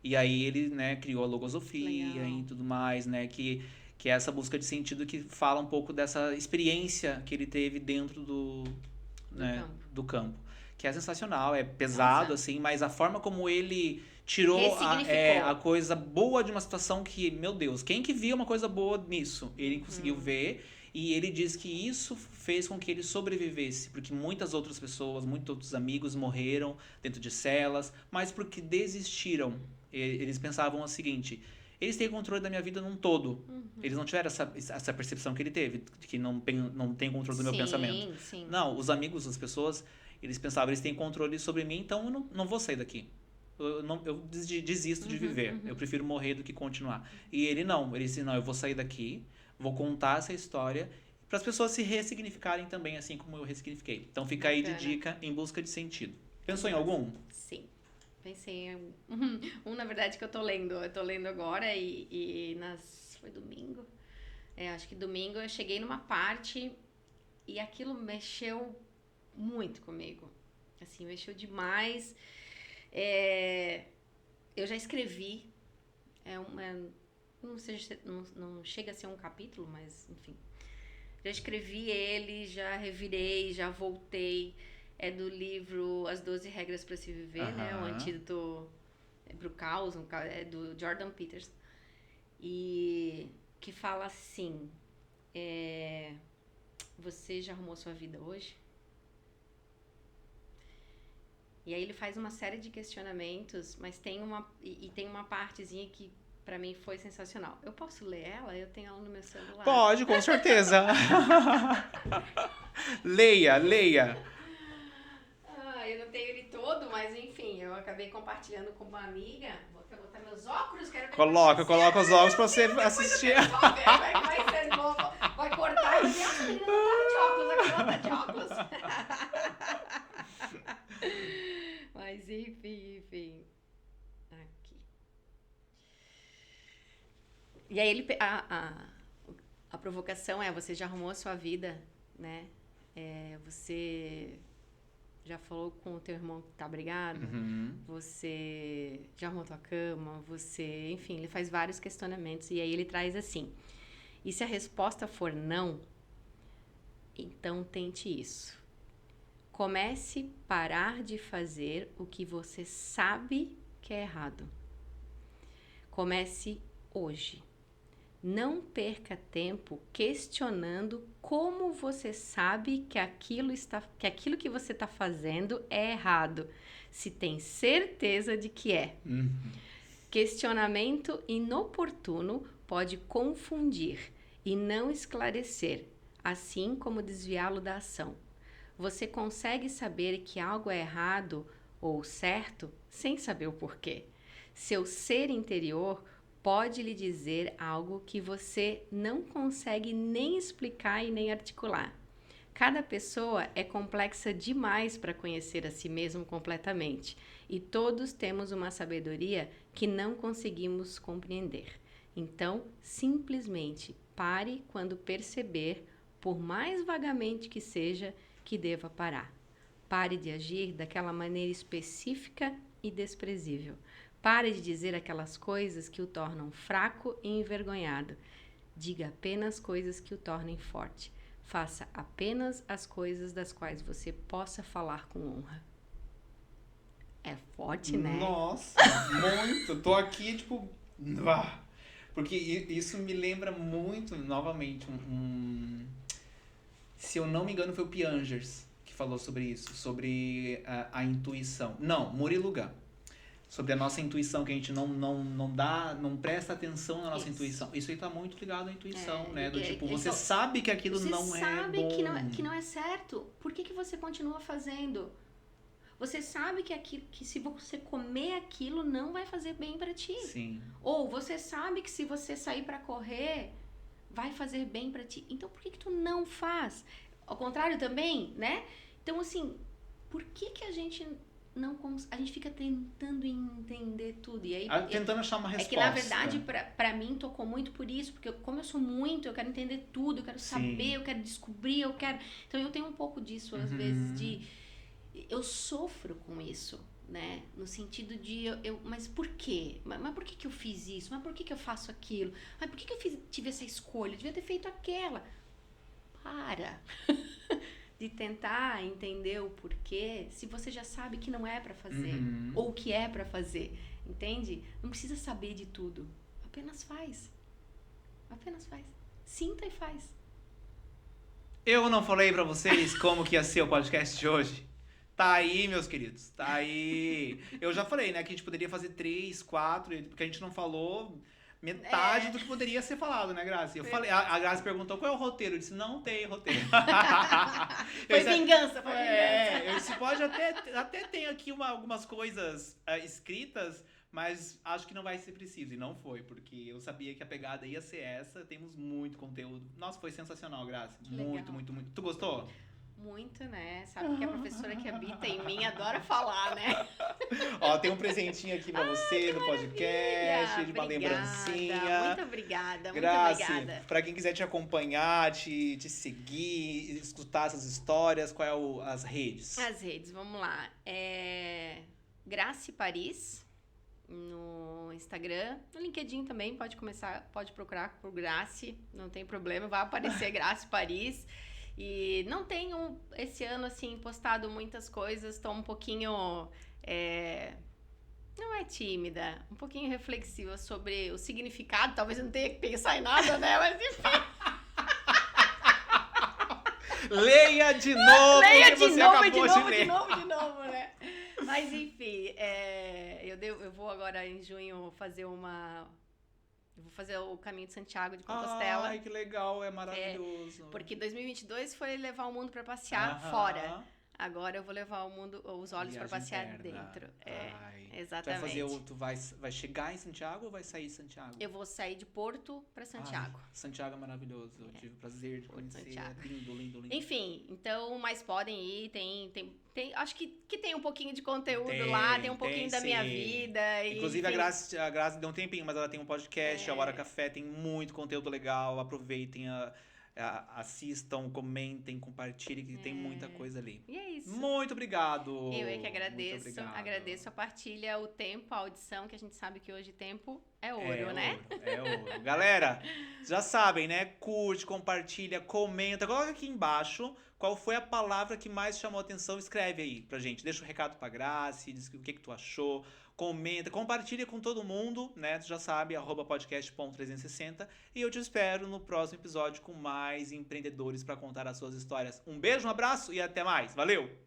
Speaker 1: E aí ele, né, criou a logosofia e tudo mais, né? Que é essa busca de sentido que fala um pouco dessa experiência que ele teve dentro do campo. Que é sensacional, é pesado, assim, mas a forma como ele tirou a coisa boa de uma situação que, meu Deus, quem que via uma coisa boa nisso? Ele conseguiu ver e ele diz que isso fez com que ele sobrevivesse, porque muitas outras pessoas, muitos outros amigos morreram dentro de celas, mas porque desistiram. Eles pensavam o seguinte... Eles têm controle da minha vida num todo. Eles não tiveram essa percepção que ele teve, de que não tem controle do meu pensamento.
Speaker 2: Sim.
Speaker 1: Não, os amigos, as pessoas, eles pensavam, eles têm controle sobre mim, então eu não vou sair daqui. Eu desisto de viver. Eu prefiro morrer do que continuar. E ele não. Ele disse, não, eu vou sair daqui, vou contar essa história para as pessoas se ressignificarem também, assim como eu ressignifiquei. Então fica aí de dica, Em Busca de Sentido. Pensou em algum?
Speaker 2: Sim. Pensei em na verdade, que eu tô lendo. Eu tô lendo agora foi domingo? Acho que domingo eu cheguei numa parte e aquilo mexeu muito comigo. Assim, mexeu demais. Eu já escrevi. Não chega a ser um capítulo, mas enfim. Já escrevi ele, já revirei, já voltei. É do livro As 12 Regras para Se Viver, né? O Antídoto pro Caos, é do Jordan Peterson. E que fala assim, você já arrumou sua vida hoje? E aí ele faz uma série de questionamentos, mas tem uma partezinha que pra mim foi sensacional. Eu posso ler ela? Eu tenho ela no meu celular.
Speaker 1: Pode, com certeza. Leia.
Speaker 2: Eu não tenho ele todo, mas enfim, eu acabei compartilhando com uma amiga. Vou até botar meus óculos, quero ver.
Speaker 1: Coloca os óculos pra você assistir.
Speaker 2: Vai cortar e essa menina não tá de óculos, aqui ela tá de óculos. Mas enfim. Aqui. E aí ele a provocação você já arrumou a sua vida, né? Você já falou com o teu irmão que tá brigado? Você já arrumou tua cama? Enfim, ele faz vários questionamentos e aí ele traz assim: e se a resposta for não, então tente isso. Comece a parar de fazer o que você sabe que é errado. Comece hoje. Não perca tempo questionando como você sabe que aquilo que você está fazendo é errado, se tem certeza de que é. Questionamento inoportuno pode confundir e não esclarecer, assim como desviá-lo da ação. Você consegue saber que algo é errado ou certo sem saber o porquê. Seu ser interior pode lhe dizer algo que você não consegue nem explicar e nem articular. Cada pessoa é complexa demais para conhecer a si mesmo completamente, e todos temos uma sabedoria que não conseguimos compreender. Então, simplesmente pare quando perceber, por mais vagamente que seja, que deva parar. Pare de agir daquela maneira específica e desprezível. Pare de dizer aquelas coisas que o tornam fraco e envergonhado. Diga apenas coisas que o tornem forte. Faça apenas as coisas das quais você possa falar com honra. É forte, né?
Speaker 1: Nossa, muito. Tô aqui, tipo... Porque isso me lembra muito, novamente, se eu não me engano, foi o Piangers que falou sobre isso, sobre a intuição. Não, Murilo Gun. Sobre a nossa intuição, que a gente não presta atenção na nossa intuição. Isso aí tá muito ligado à intuição, né? Do tipo, você sabe que aquilo não é bom.
Speaker 2: Você sabe que não é certo. Por que você continua fazendo? Você sabe que se você comer aquilo, não vai fazer bem pra ti.
Speaker 1: Sim.
Speaker 2: Ou você sabe que se você sair pra correr, vai fazer bem pra ti. Então, por que tu não faz? Ao contrário também, né? Então, assim, por que a gente... a gente fica tentando entender tudo. E aí,
Speaker 1: tentando achar uma resposta.
Speaker 2: É que, na verdade, pra mim, tocou muito por isso. Porque como eu sou muito, eu quero entender tudo. Eu quero saber, eu quero descobrir, eu quero... Então, eu tenho um pouco disso, às vezes, de... Eu sofro com isso, né? No sentido de... mas por quê? Mas por que eu fiz isso? Mas por que eu faço aquilo? Mas por que eu tive essa escolha? Eu devia ter feito aquela. Para... de tentar entender o porquê, se você já sabe que não é pra fazer, ou que é pra fazer, entende? Não precisa saber de tudo, apenas faz. Sinta e faz.
Speaker 1: Eu não falei pra vocês como que ia ser o podcast de hoje? Tá aí, meus queridos, tá aí. Eu já falei, né, que a gente poderia fazer 3, 4, porque a gente não falou... metade do que poderia ser falado, né, Grazi? Eu falei, a Grazi perguntou qual é o roteiro. Eu disse, não tem roteiro.
Speaker 2: Foi vingança.
Speaker 1: Eu disse, pode até tem aqui algumas coisas escritas, mas acho que não vai ser preciso. E não foi, porque eu sabia que a pegada ia ser essa. Temos muito conteúdo. Nossa, foi sensacional, Grazi. Muito, muito, muito. Tu gostou?
Speaker 2: Muito, né? Sabe que a professora que habita em mim adora falar, né?
Speaker 1: Ó, tem um presentinho aqui pra você no podcast, de uma lembrancinha.
Speaker 2: Muito obrigada,
Speaker 1: Grazi,
Speaker 2: muito obrigada.
Speaker 1: Pra quem quiser te acompanhar, te seguir, escutar essas histórias, qual é as redes?
Speaker 2: As redes, vamos lá. Graci Paris no Instagram, no LinkedIn também, pode procurar por Graci, não tem problema, vai aparecer Graci Paris. E não tenho, esse ano, assim, postado muitas coisas, estou um pouquinho, não é tímida, um pouquinho reflexiva sobre o significado, talvez eu não tenha que pensar em nada, né, mas enfim.
Speaker 1: Leia de novo o que você acabou de ler.
Speaker 2: De novo, né? Mas enfim, eu vou agora em junho fazer Eu vou fazer o Caminho de Santiago de Compostela.
Speaker 1: Ai, que legal, é maravilhoso.
Speaker 2: Porque 2022 foi levar o mundo pra passear fora. Agora eu vou levar os olhos para passear dentro. Exatamente.
Speaker 1: Tu vai chegar em Santiago ou vai sair de Santiago?
Speaker 2: Eu vou sair de Porto para Santiago.
Speaker 1: Santiago é maravilhoso. Eu tive o prazer de conhecer.
Speaker 2: Santiago.
Speaker 1: Lindo, lindo, lindo.
Speaker 2: Enfim, então, mas podem ir. Acho que tem um pouquinho de conteúdo lá, tem um pouquinho da minha vida.
Speaker 1: Inclusive, a Grazi deu um tempinho, mas ela tem um podcast, a Hora Café, tem muito conteúdo legal. Aproveitem, assistam, comentem, compartilhem, que tem muita coisa ali.
Speaker 2: E é isso.
Speaker 1: Muito obrigado.
Speaker 2: Eu é que agradeço. Agradeço a partilha, o tempo, a audição, que a gente sabe que hoje tempo É ouro, né?
Speaker 1: É ouro. Galera, já sabem, né? Curte, compartilha, comenta. Coloca aqui embaixo qual foi a palavra que mais chamou a atenção. Escreve aí pra gente. Deixa um recado pra Grace, diz o que tu achou. Comenta, compartilha com todo mundo, né? Tu já sabe, @podcast.360. E eu te espero no próximo episódio com mais empreendedores pra contar as suas histórias. Um beijo, um abraço e até mais. Valeu!